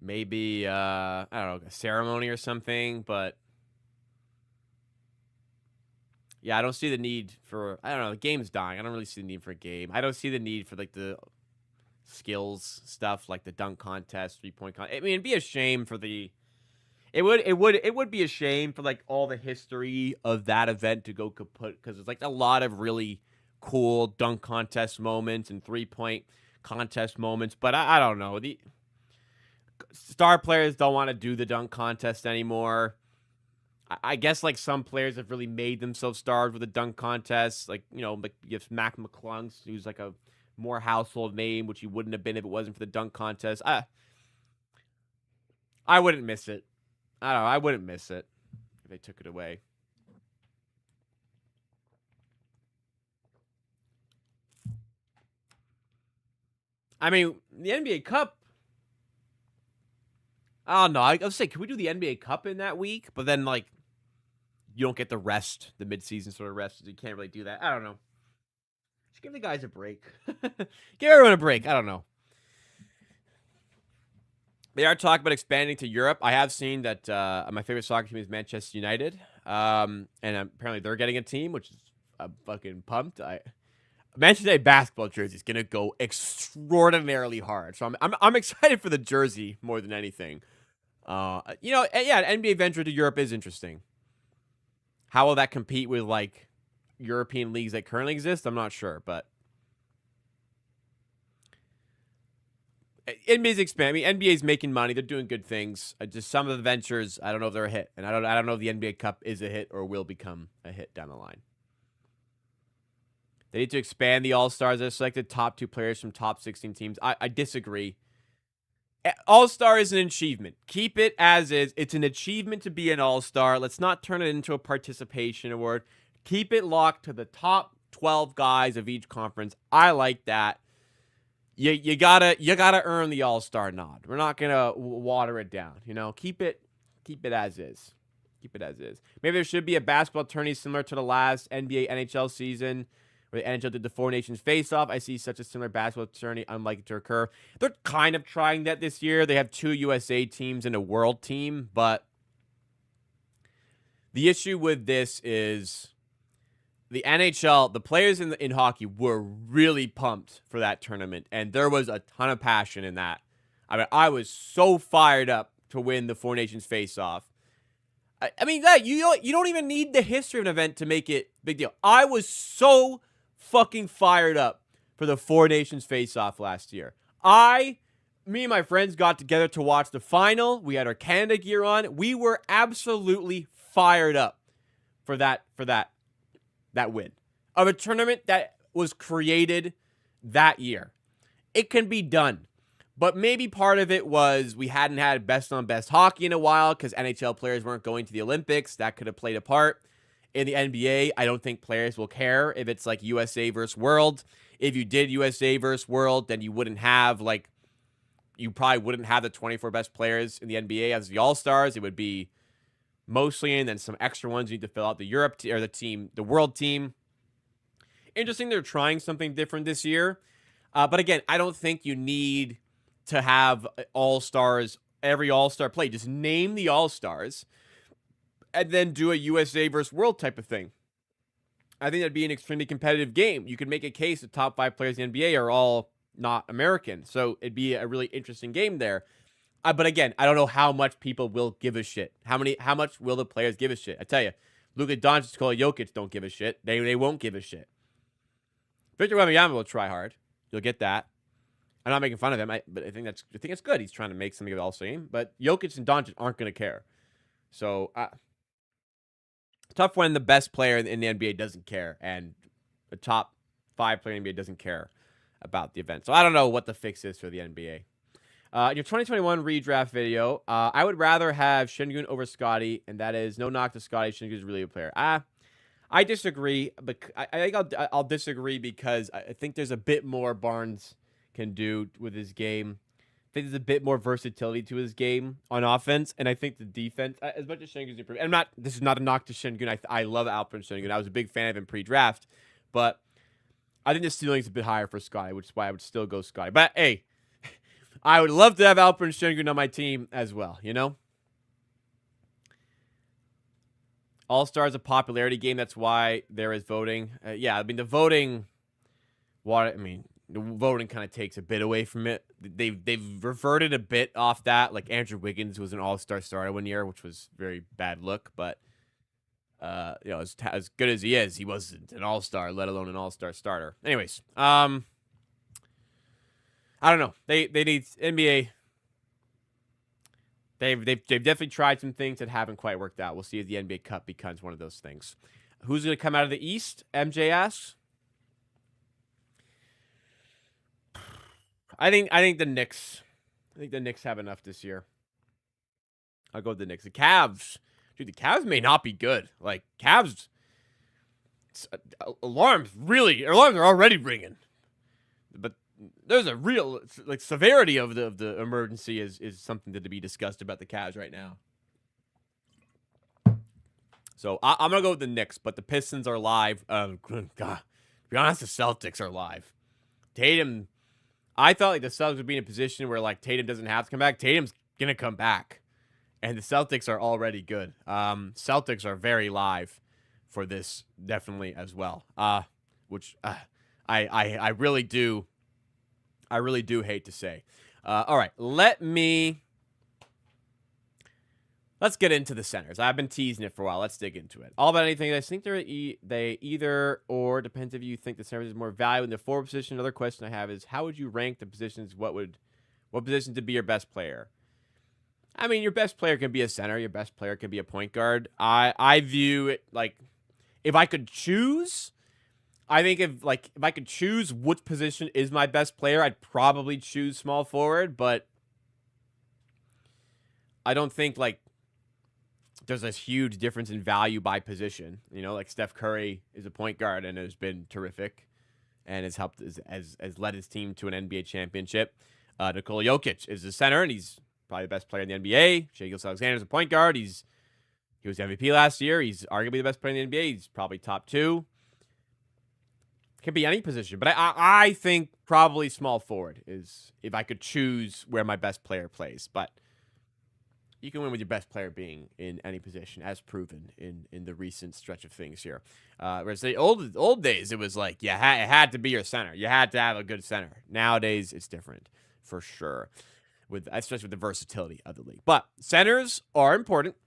Maybe, I don't know, a ceremony or something, but yeah, I don't see the need for, I don't know, the game's dying. I don't really see the need for a game. I don't see the need for, like, the skills stuff, like the dunk contest, 3-point contest. I mean, it'd be a shame for the, it would be a shame for, like, all the history of that event to go kaput, because it's, like, a lot of really cool dunk contest moments and 3-point contest moments, but I don't know. The star players don't want to do the dunk contest anymore. I guess, like, some players have really made themselves stars with the dunk contest. Like, you know, like, you have Mac McClung, who's, like, a more household name, which he wouldn't have been if it wasn't for the dunk contest. I wouldn't miss it. I don't know. I wouldn't miss it if they took it away. I mean, the NBA Cup, I don't know. I was saying, can we do the NBA Cup in that week? But then, like, you don't get the rest, the midseason sort of rest. You can't really do that. I don't know. Just give the guys a break. Give everyone a break. I don't know. They are talking about expanding to Europe. I have seen that my favorite soccer team is Manchester United. And apparently they're getting a team, which is I'm fucking pumped. Manchester United basketball jersey is going to go extraordinarily hard. So I'm excited for the jersey more than anything. You know, yeah, NBA venture to Europe is interesting. How will that compete with, like, European leagues that currently exist? I'm not sure, but NBA's expanding. I mean, NBA's making money. They're doing good things. Just some of the ventures, I don't know if they're a hit, and I don't know if the NBA Cup is a hit or will become a hit down the line. They need to expand the All-Stars. They selected top 2 players from top 16 teams. I disagree. All-Star is an achievement. Keep it as is. It's an achievement to be an All-Star. Let's not turn it into a participation award. Keep it locked to the top 12 guys of each conference. I like that. You gotta earn the All-Star nod. We're not gonna water it down. You know, keep it as is. Keep it as is. Maybe there should be a basketball tourney similar to the last NBA NHL season, where the NHL did the Four Nations face-off. I see such a similar basketball tourney unlikely to occur. They're kind of trying that this year. They have 2 USA teams and a world team, but the issue with this is the NHL, the players in hockey were really pumped for that tournament, and there was a ton of passion in that. I mean, I was so fired up to win the Four Nations face-off. I mean, that you don't even need the history of an event to make it big deal. I was so fucking fired up for the Four Nations face-off last year. Me and my friends got together to watch the final. We had our Canada gear on. We were absolutely fired up for that win of a tournament that was created that year. It can be done. But maybe part of it was we hadn't had best-on-best hockey in a while because NHL players weren't going to the Olympics. That could have played a part. In the NBA, I don't think players will care if it's like USA versus World. If you did USA versus World, then you probably wouldn't have the 24 best players in the NBA as the All-Stars. It would be mostly, and then some extra ones you need to fill out, the world team. Interesting, they're trying something different this year. But again, I don't think you need to have all-stars, every all-star play. Just name the all-stars and then do a USA versus world type of thing. I think that'd be an extremely competitive game. You could make a case the top 5 players in the NBA are all not American. So it'd be a really interesting game there. But again, I don't know how much people will give a shit. How much will the players give a shit? I tell you, Luka Doncic, Nikola Jokic don't give a shit. They won't give a shit. Victor Wembanyama will try hard. You'll get that. I'm not making fun of him, but I think it's good. He's trying to make something of the All-Star game. But Jokic and Doncic aren't going to care. So tough when the best player in the NBA doesn't care, and the top 5 player in the NBA doesn't care about the event. So I don't know what the fix is for the NBA. In your 2021 redraft video, I would rather have Şengün over Scottie, and that is no knock to Scottie. Şengün is really a player. I disagree, but I think I'll disagree because I think there's a bit more Barnes can do with his game. I think there's a bit more versatility to his game on offense, and I think the defense, as much as Şengün's improved, and this is not a knock to Şengün. I love Alperen Şengün. I was a big fan of him pre-draft, but I think the ceiling's a bit higher for Scottie, which is why I would still go Scottie. But hey, I would love to have Alperen Şengün on my team as well, you know? All-Star is a popularity game. That's why there is voting. Yeah, I mean, the voting kind of takes a bit away from it. They've reverted a bit off that. Like, Andrew Wiggins was an all-star starter one year, which was very bad look. But, as good as he wasn't an all-star, let alone an all-star starter. Anyways, I don't know. They need NBA. They've definitely tried some things that haven't quite worked out. We'll see if the NBA Cup becomes one of those things. Who's going to come out of the East? MJ asks. I think the Knicks. I think the Knicks have enough this year. I'll go with the Knicks. The Cavs. Dude, the Cavs may not be good. Like, Cavs. Alarms are already ringing. But there's a real severity of the emergency is something to be discussed about the Cavs right now. So I'm gonna go with the Knicks, but the Pistons are live. God, to be honest, the Celtics are live. Tatum, I thought the Celtics would be in a position where Tatum doesn't have to come back. Tatum's gonna come back, and the Celtics are already good. Celtics are very live for this, definitely as well. Which I really do. I really do hate to say. All right, let's get into the centers. I've been teasing it for a while. Let's dig into it. All about anything. I think they either or depends if you think the centers is more value in the forward position. Another question I have is how would you rank the positions? What position to be your best player? I mean, your best player can be a center. Your best player can be a point guard. I view it like if I could choose. I think if I could choose which position is my best player, I'd probably choose small forward, but I don't think there's this huge difference in value by position. Steph Curry is a point guard and has been terrific and has helped has led his team to an NBA championship. Nikola Jokic is the center and he's probably the best player in the NBA. Shai Gilgeous-Alexander is a point guard. He was MVP last year. He's arguably the best player in the NBA. He's probably top 2. Could be any position, but I think probably small forward is if I could choose where my best player plays. But you can win with your best player being in any position, as proven in the recent stretch of things here. Whereas the old days, it was it had to be your center. You had to have a good center. Nowadays, it's different for sure, especially with the versatility of the league. But centers are important,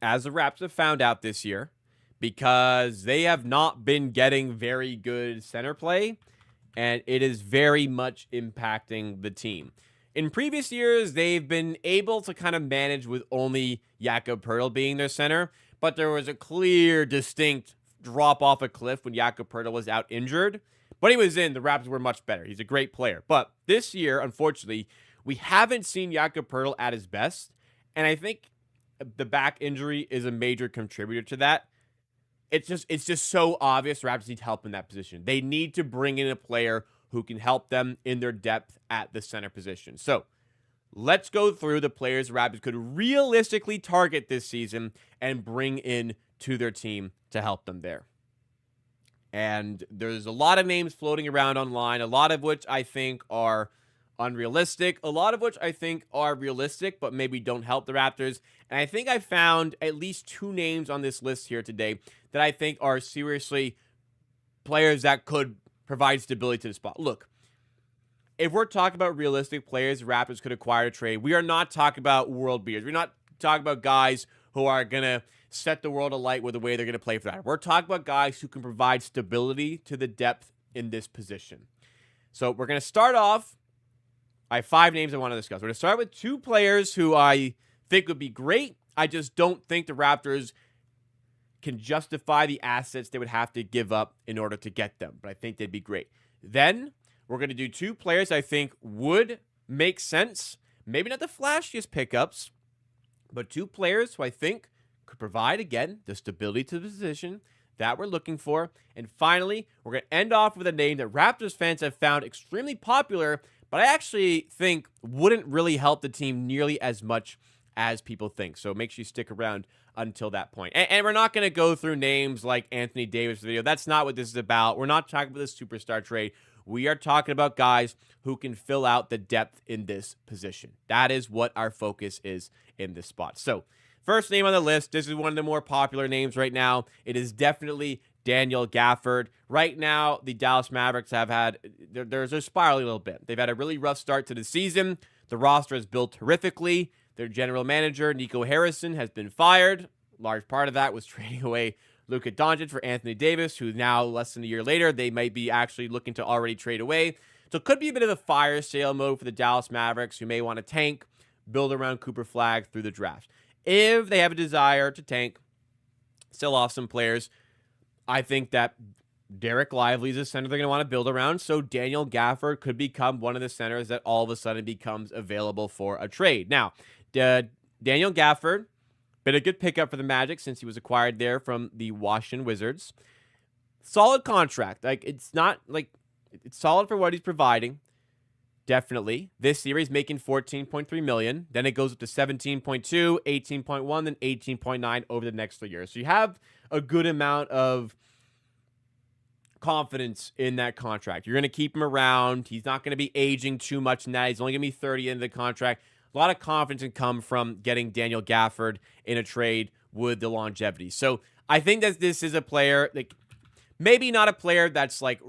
as the Raptors have found out this year, because they have not been getting very good center play, and it is very much impacting the team. In previous years, they've been able to kind of manage with only Jakob Poeltl being their center, but there was a clear, distinct drop off a cliff when Jakob Poeltl was out injured. But he was in, the Raptors were much better. He's a great player. But this year, unfortunately, we haven't seen Jakob Poeltl at his best, and I think the back injury is a major contributor to that. It's just so obvious Raptors need help in that position. They need to bring in a player who can help them in their depth at the center position. So let's go through the players the Raptors could realistically target this season and bring in to their team to help them there. And there's a lot of names floating around online, a lot of which I think are unrealistic, a lot of which I think are realistic, but maybe don't help the Raptors. And I think I found at least 2 names on this list here today that I think are seriously players that could provide stability to the spot. Look, if we're talking about realistic players the Raptors could acquire to trade, we are not talking about world beaters. We're not talking about guys who are going to set the world alight with the way they're going to play for that. We're talking about guys who can provide stability to the depth in this position. So we're going to start off. I have 5 names I want to discuss. We're going to start with 2 players who I think would be great. I just don't think the Raptors can justify the assets they would have to give up in order to get them, but I think they'd be great. Then we're going to do 2 players I think would make sense. Maybe not the flashiest pickups, but 2 players who I think could provide, again, the stability to the position that we're looking for. And finally, we're going to end off with a name that Raptors fans have found extremely popular, but I actually think wouldn't really help the team nearly as much as people think. So make sure you stick around until that point. And we're not going to go through names like Anthony Davis video. That's not what this is about. We're not talking about the superstar trade. We are talking about guys who can fill out the depth in this position. That is what our focus is in this spot. So first name on the list, this is one of the more popular names right now. It is definitely Daniel Gafford. Right now, the Dallas Mavericks have had, they're spiraling a little bit. They've had a really rough start to the season. The roster is built terrifically. Their general manager, Nico Harrison, has been fired. Large part of that was trading away Luka Doncic for Anthony Davis, who now, less than a year later, they might be actually looking to already trade away. So it could be a bit of a fire sale mode for the Dallas Mavericks, who may want to tank, build around Cooper Flagg through the draft. If they have a desire to tank, sell off some players, I think that Derek Lively is a center they're going to want to build around, so Daniel Gafford could become one of the centers that all of a sudden becomes available for a trade. Now, Daniel Gafford, been a good pickup for the Magic since he was acquired there from the Washington Wizards. Solid contract. It's solid for what he's providing. Definitely. This year he's making $14.3 million. Then it goes up to 17.2, 18.1, then 18.9 over the next 3 years. So you have a good amount of confidence in that contract. You're going to keep him around. He's not going to be aging too much in that. He's only going to be 30 into the contract. A lot of confidence can come from getting Daniel Gafford in a trade with the longevity. So I think that this is a player, maybe not a player that's like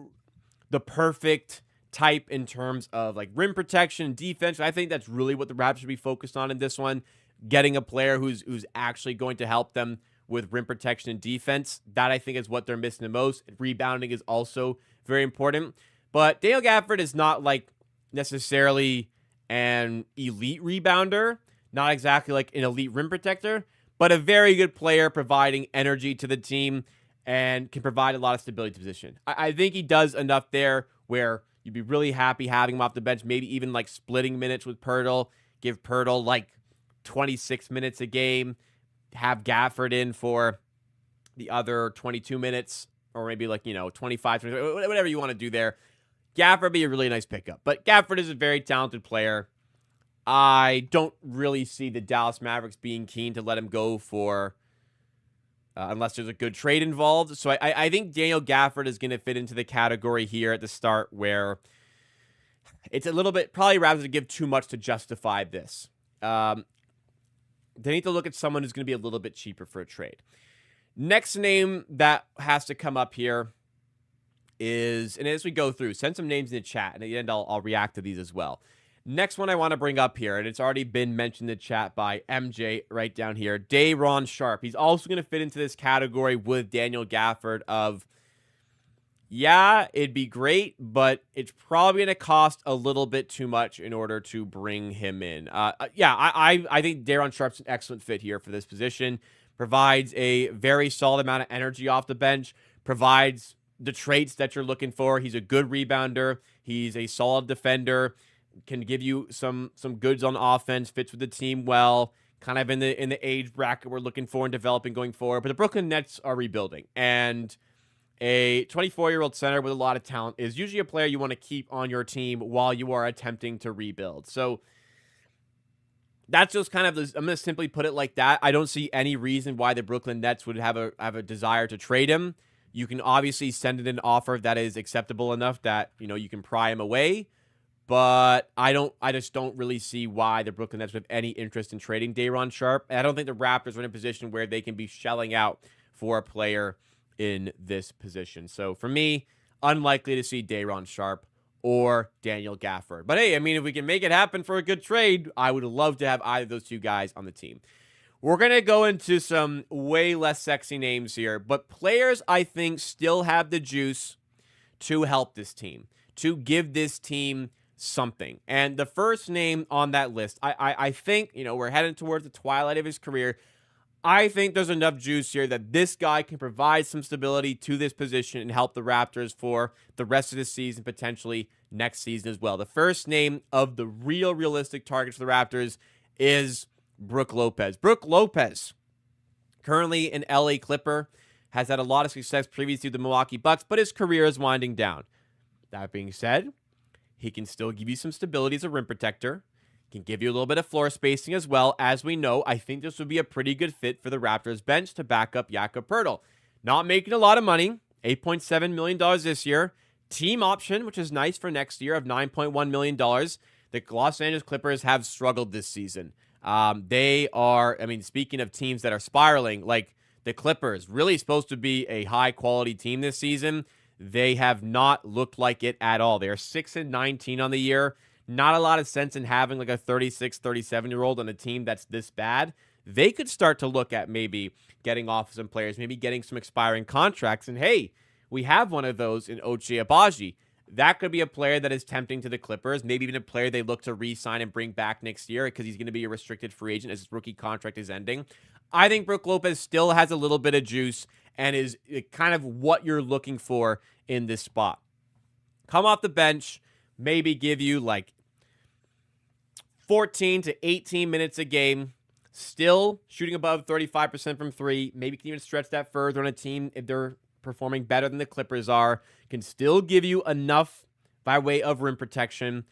the perfect type in terms of like rim protection and defense. I think that's really what the Raptors should be focused on in this one. Getting a player who's actually going to help them with rim protection and defense. That I think is what they're missing the most. Rebounding is also very important. But Daniel Gafford is not like necessarily an elite rebounder, not exactly like an elite rim protector, but a very good player providing energy to the team and can provide a lot of stability to position. I think he does enough there where you'd be really happy having him off the bench, maybe even like splitting minutes with Pirtle, give Pirtle like 26 minutes a game, have Gafford in for the other 22 minutes, or maybe 25, 20, whatever you want to do there. Gafford would be a really nice pickup. But Gafford is a very talented player. I don't really see the Dallas Mavericks being keen to let him go for, unless there's a good trade involved. So I think Daniel Gafford is going to fit into the category here at the start where it's a little bit, probably rather to give too much to justify this. They need to look at someone who's going to be a little bit cheaper for a trade. Next name that has to come up here is, and as we go through, send some names in the chat, and at the end I'll react to these as well. Next one I want to bring up here, and it's already been mentioned in the chat by MJ right down here, Day'Ron Sharpe. He's also going to fit into this category with Daniel Gafford of, yeah, it'd be great, but it's probably going to cost a little bit too much in order to bring him in. I think Day'Ron Sharpe's an excellent fit here for this position. Provides a very solid amount of energy off the bench. Provides the traits that you're looking for. He's a good rebounder. He's a solid defender. Can give you some goods on offense. Fits with the team well. Kind of in the age bracket we're looking for and developing going forward. But the Brooklyn Nets are rebuilding, and a 24-year-old center with a lot of talent is usually a player you want to keep on your team while you are attempting to rebuild. So That's just kind of, I'm going to simply put it like that. I don't see any reason why the Brooklyn Nets would have a desire to trade him. You can obviously send in an offer that is acceptable enough that, you can pry him away. But I just don't really see why the Brooklyn Nets would have any interest in trading Day'Ron Sharpe. And I don't think the Raptors are in a position where they can be shelling out for a player in this position. So for me, unlikely to see Day'Ron Sharpe or Daniel Gafford. But hey, I mean, if we can make it happen for a good trade, I would love to have either of those two guys on the team. We're going to go into some way less sexy names here, but players I think still have the juice to help this team, to give this team something. And the first name on that list, I think, we're heading towards the twilight of his career. I think there's enough juice here that this guy can provide some stability to this position and help the Raptors for the rest of the season, potentially next season as well. The first name of the realistic targets for the Raptors is Brook Lopez. Brook Lopez, currently an LA Clipper, has had a lot of success previously with the Milwaukee Bucks, but his career is winding down. That being said, he can still give you some stability as a rim protector. Can give you a little bit of floor spacing as well. As we know, I think this would be a pretty good fit for the Raptors bench to back up Jakob Poeltl. Not making a lot of money, $8.7 million this year. Team option, which is nice for next year, of $9.1 million. The Los Angeles Clippers have struggled this season. They are, speaking of teams that are spiraling, like the Clippers, really supposed to be a high-quality team this season. They have not looked like it at all. They are 6-19 on the year. Not a lot of sense in having like a 36, 37-year-old on a team that's this bad. They could start to look at maybe getting off some players, maybe getting some expiring contracts. And hey, we have one of those in Ochai Agbaji. That could be a player that is tempting to the Clippers, maybe even a player they look to re-sign and bring back next year because he's going to be a restricted free agent as his rookie contract is ending. I think Brook Lopez still has a little bit of juice and is kind of what you're looking for in this spot. Come off the bench, maybe give you like 14 to 18 minutes a game, still shooting above 35% from three. Maybe can even stretch that further on a team if they're performing better than the Clippers are. Can still give you enough by way of rim protection.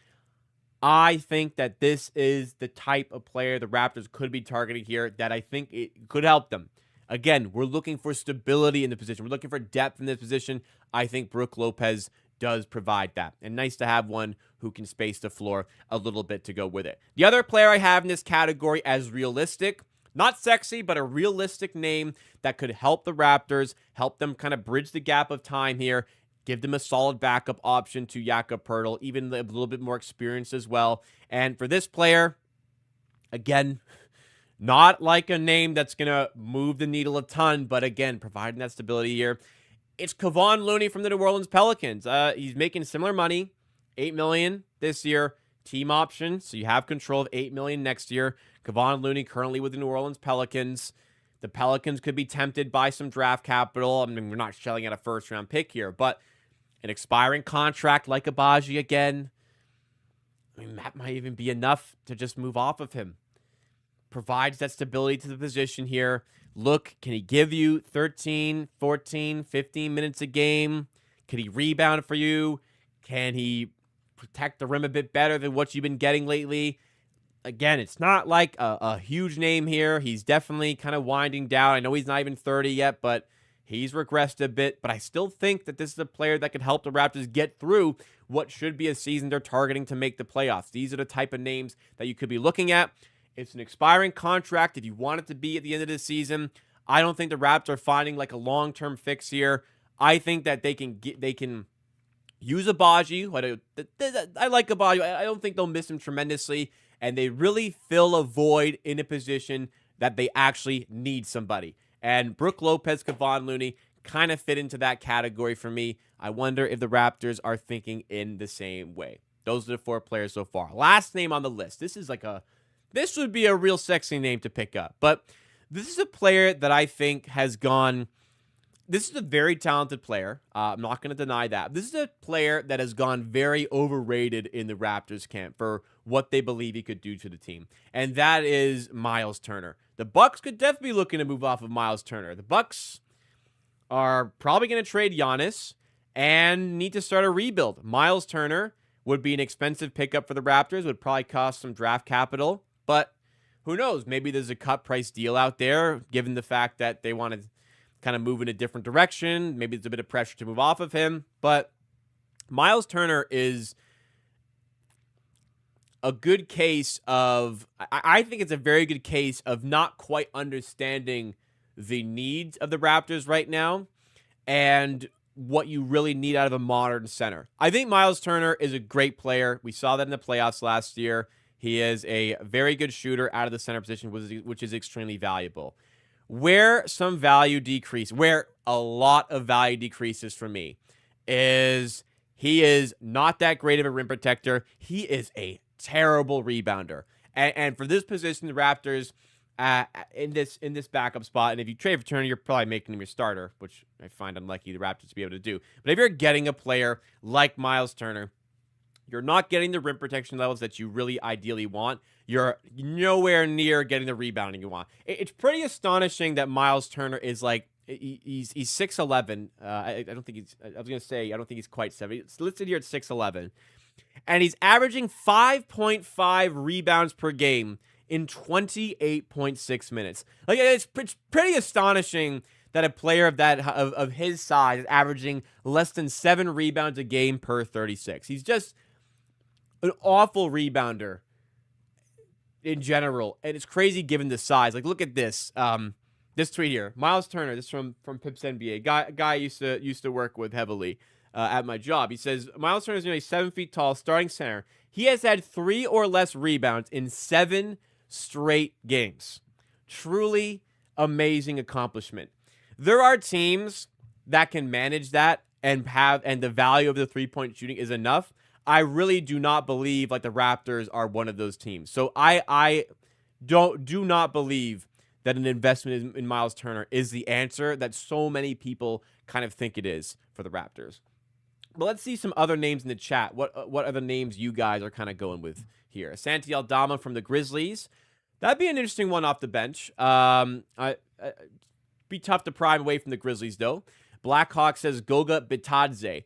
I think that this is the type of player the Raptors could be targeting here that I think it could help them. Again, we're looking for stability in the position. We're looking for depth in this position. I think Brook Lopez does provide that. And nice to have one who can space the floor a little bit to go with it. The other player I have in this category as realistic, not sexy, but a realistic name that could help the Raptors, help them kind of bridge the gap of time here, give them a solid backup option to Jakob Poeltl, even a little bit more experience as well. And for this player, again, not like a name that's going to move the needle a ton, but again, providing that stability here. It's Kevon Looney from the New Orleans Pelicans. He's making similar money, $8 million this year, team option, so you have control of $8 million next year. Kevon Looney currently with the New Orleans Pelicans. The Pelicans could be tempted by some draft capital. We're not shelling out a first-round pick here, but an expiring contract like Agbaji again. That might even be enough to just move off of him. Provides that stability to the position here. Look, can he give you 13, 14, 15 minutes a game? Can he rebound for you? Can he protect the rim a bit better than what you've been getting lately? Again, it's not like a huge name here. He's definitely kind of winding down. I know he's not even 30 yet, but he's regressed a bit. But I still think that this is a player that can help the Raptors get through what should be a season they're targeting to make the playoffs. These are the type of names that you could be looking at. It's an expiring contract if you want it to be at the end of the season. I don't think the Raptors are finding like a long-term fix here. I think that they can use Agbaji. I like Agbaji. I don't think they'll miss him tremendously. And they really fill a void in a position that they actually need somebody. And Brook Lopez, Kevon Looney kind of fit into that category for me. I wonder if the Raptors are thinking in the same way. Those are the four players so far. Last name on the list. This would be a real sexy name to pick up. But this is a player that I think has gone... This is a very talented player. I'm not going to deny that. This is a player that has gone very overrated in the Raptors camp for what they believe he could do to the team. And that is Miles Turner. The Bucks could definitely be looking to move off of Miles Turner. The Bucks are probably going to trade Giannis and need to start a rebuild. Miles Turner would be an expensive pickup for the Raptors, would probably cost some draft capital, but who knows? Maybe there's a cut price deal out there, given the fact that they want to kind of move in a different direction. Maybe there's a bit of pressure to move off of him. But Miles Turner is a good case of, I think it's a very good case of not quite understanding the needs of the Raptors right now and what you really need out of a modern center. I think Miles Turner is a great player. We saw that in the playoffs last year. He is a very good shooter out of the center position, which is extremely valuable. Where a lot of value decreases for me is he is not that great of a rim protector. He is a terrible rebounder. And for this position, the Raptors, in this backup spot, and if you trade for Turner, you're probably making him your starter, which I find unlikely the Raptors to be able to do. But if you're getting a player like Miles Turner, you're not getting the rim protection levels that you really ideally want. You're nowhere near getting the rebounding you want. It's pretty astonishing that Miles Turner is like, he's 6'11". I don't think he's, I was going to say, I don't think he's quite 7. It's listed here at 6'11". And he's averaging 5.5 rebounds per game in 28.6 minutes. Like, it's pretty astonishing that a player of his size is averaging less than 7 rebounds a game per 36. He's just an awful rebounder in general, and it's crazy given the size. Like, look at this. This tweet here, Miles Turner. This is from Pips NBA. Guy I used to work with heavily at my job. He says Miles Turner is nearly 7 feet tall, starting center. He has had 3 or less rebounds in 7 straight games. Truly amazing accomplishment. There are teams that can manage that and the value of the 3-point shooting is enough. I really do not believe like the Raptors are one of those teams. So I do not believe that an investment in Miles Turner is the answer that so many people kind of think it is for the Raptors. But let's see some other names in the chat. What other names you guys are kind of going with here? Santi Aldama from the Grizzlies. That'd be an interesting one off the bench. Be tough to pry him away from the Grizzlies, though. Blackhawk says Goga Bitadze.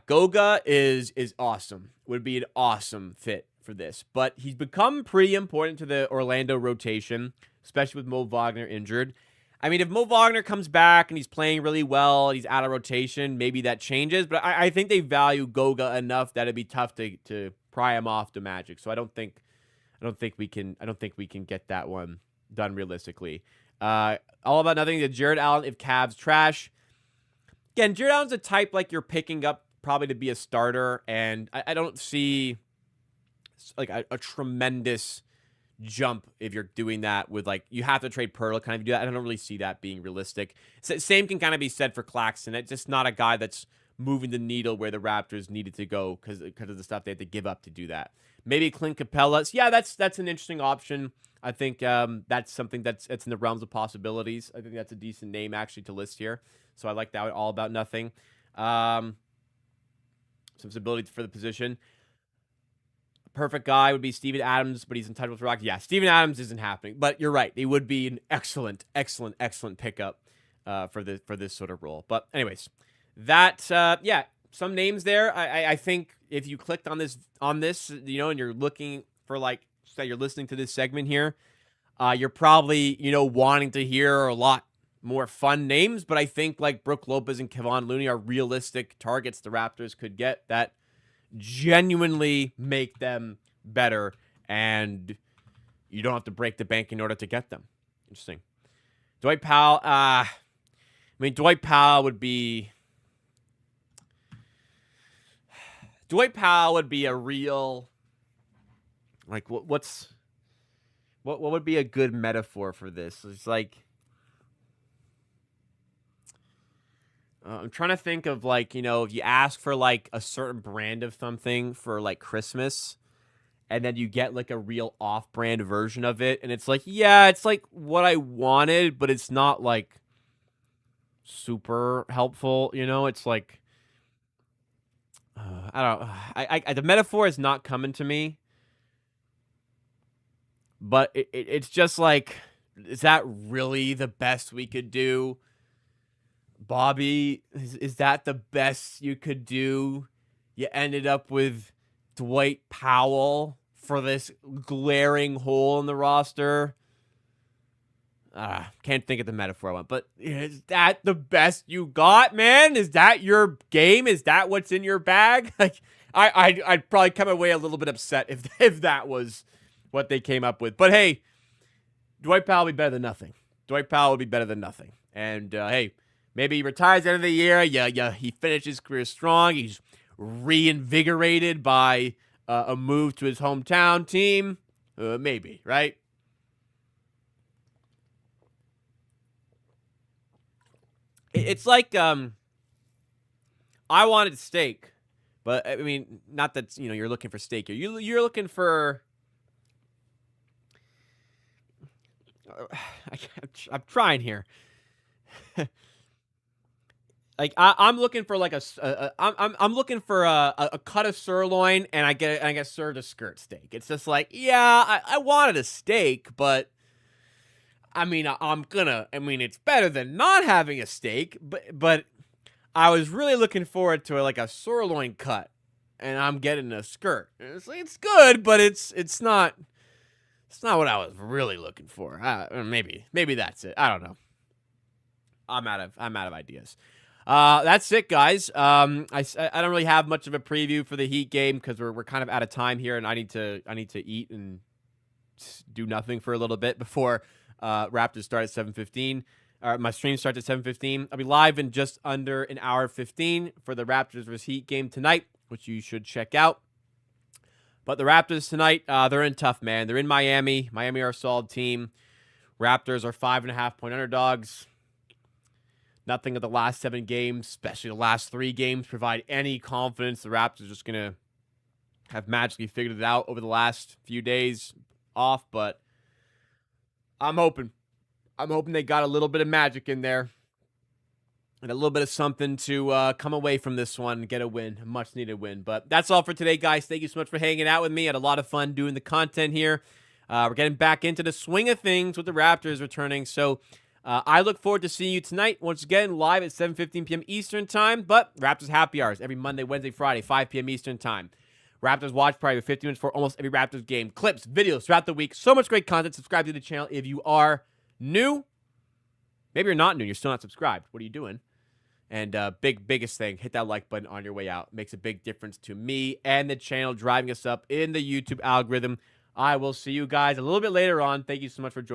Goga is awesome. Would be an awesome fit for this. But he's become pretty important to the Orlando rotation, especially with Mo Wagner injured. I mean, if Mo Wagner comes back and he's playing really well, he's out of rotation, maybe that changes. But I think they value Goga enough that it'd be tough to pry him off the Magic. So I don't think we can get that one done realistically. All about nothing. The Jared Allen if Cavs trash. Again, Jared Allen's a type like you're picking up probably to be a starter, and I don't see like a tremendous jump if you're doing that with like you have to trade Pearl kind of do that. I don't really see that being realistic. Same can kind of be said for Claxton. It's just not a guy that's moving the needle where the Raptors needed to go because of the stuff they had to give up to do that. Maybe Clint Capella. Yeah, that's an interesting option. I think that's something that's in the realms of possibilities. I think that's a decent name actually to list here. So I like that all about nothing. Some stability for the position. Perfect guy would be Steven Adams, but he's entitled to rock. Yeah, Steven Adams isn't happening, but you're right. He would be an excellent pickup for this sort of role. But anyways, some names there. I think if you clicked on this, and you're looking for say you're listening to this segment here, you're probably wanting to hear a lot more fun names. But I think like Brook Lopez and Kevon Looney are realistic targets the Raptors could get that genuinely make them better, and you don't have to break the bank in order to get them. Interesting. Dwight Powell. Dwight Powell would be a real what would be a good metaphor for this? It's like I'm trying to think of if you ask for a certain brand of something for Christmas, and then you get a real off-brand version of it, and it's it's what I wanted, but it's not super helpful. It's I don't. The metaphor is not coming to me, but it's just is that really the best we could do? Bobby, is that the best you could do? You ended up with Dwight Powell for this glaring hole in the roster. Can't think of the metaphor I want, but is that the best you got, man? Is that your game? Is that what's in your bag? Like, I'd probably come away a little bit upset if that was what they came up with. But hey, Dwight Powell would be better than nothing. Dwight Powell would be better than nothing. And hey, maybe he retires at the end of the year. Yeah, he finished his career strong. He's reinvigorated by a move to his hometown team. Maybe, right? It's like I wanted steak, but I mean, not that you're looking for steak here. You're looking for. I'm trying here. Like I'm looking for like I'm looking for a cut of sirloin, and I get served a skirt steak. It's just like, yeah, I wanted a steak, but I mean, it's better than not having a steak, but I was really looking forward to like a sirloin cut, and I'm getting a skirt. It's good, but it's not what I was really looking for. Maybe that's it. I don't know. I'm out of ideas. That's it, guys. I don't really have much of a preview for the Heat game because we're kind of out of time here, and I need to eat and do nothing for a little bit before Raptors start at 7:15. My stream starts at 7:15. I'll be live in just under an hour 15 for the Raptors vs. Heat game tonight, which you should check out. But the Raptors tonight, they're in tough, man. They're in Miami. Miami are a solid team. Raptors are 5.5-point underdogs. Nothing of the last 7 games, especially the last 3 games, provide any confidence the Raptors are just going to have magically figured it out over the last few days off. But I'm hoping they got a little bit of magic in there and a little bit of something to come away from this one and get a win, a much-needed win. But that's all for today, guys. Thank you so much for hanging out with me. I had a lot of fun doing the content here. We're getting back into the swing of things with the Raptors returning. So I look forward to seeing you tonight, once again, live at 7:15 p.m. Eastern Time. But Raptors happy hours every Monday, Wednesday, Friday, 5 p.m. Eastern Time. Raptors watch party with 50 minutes for almost every Raptors game. Clips, videos throughout the week. So much great content. Subscribe to the channel if you are new. Maybe you're not new. You're still not subscribed. What are you doing? And biggest thing, hit that like button on your way out. Makes a big difference to me and the channel, driving us up in the YouTube algorithm. I will see you guys a little bit later on. Thank you so much for joining.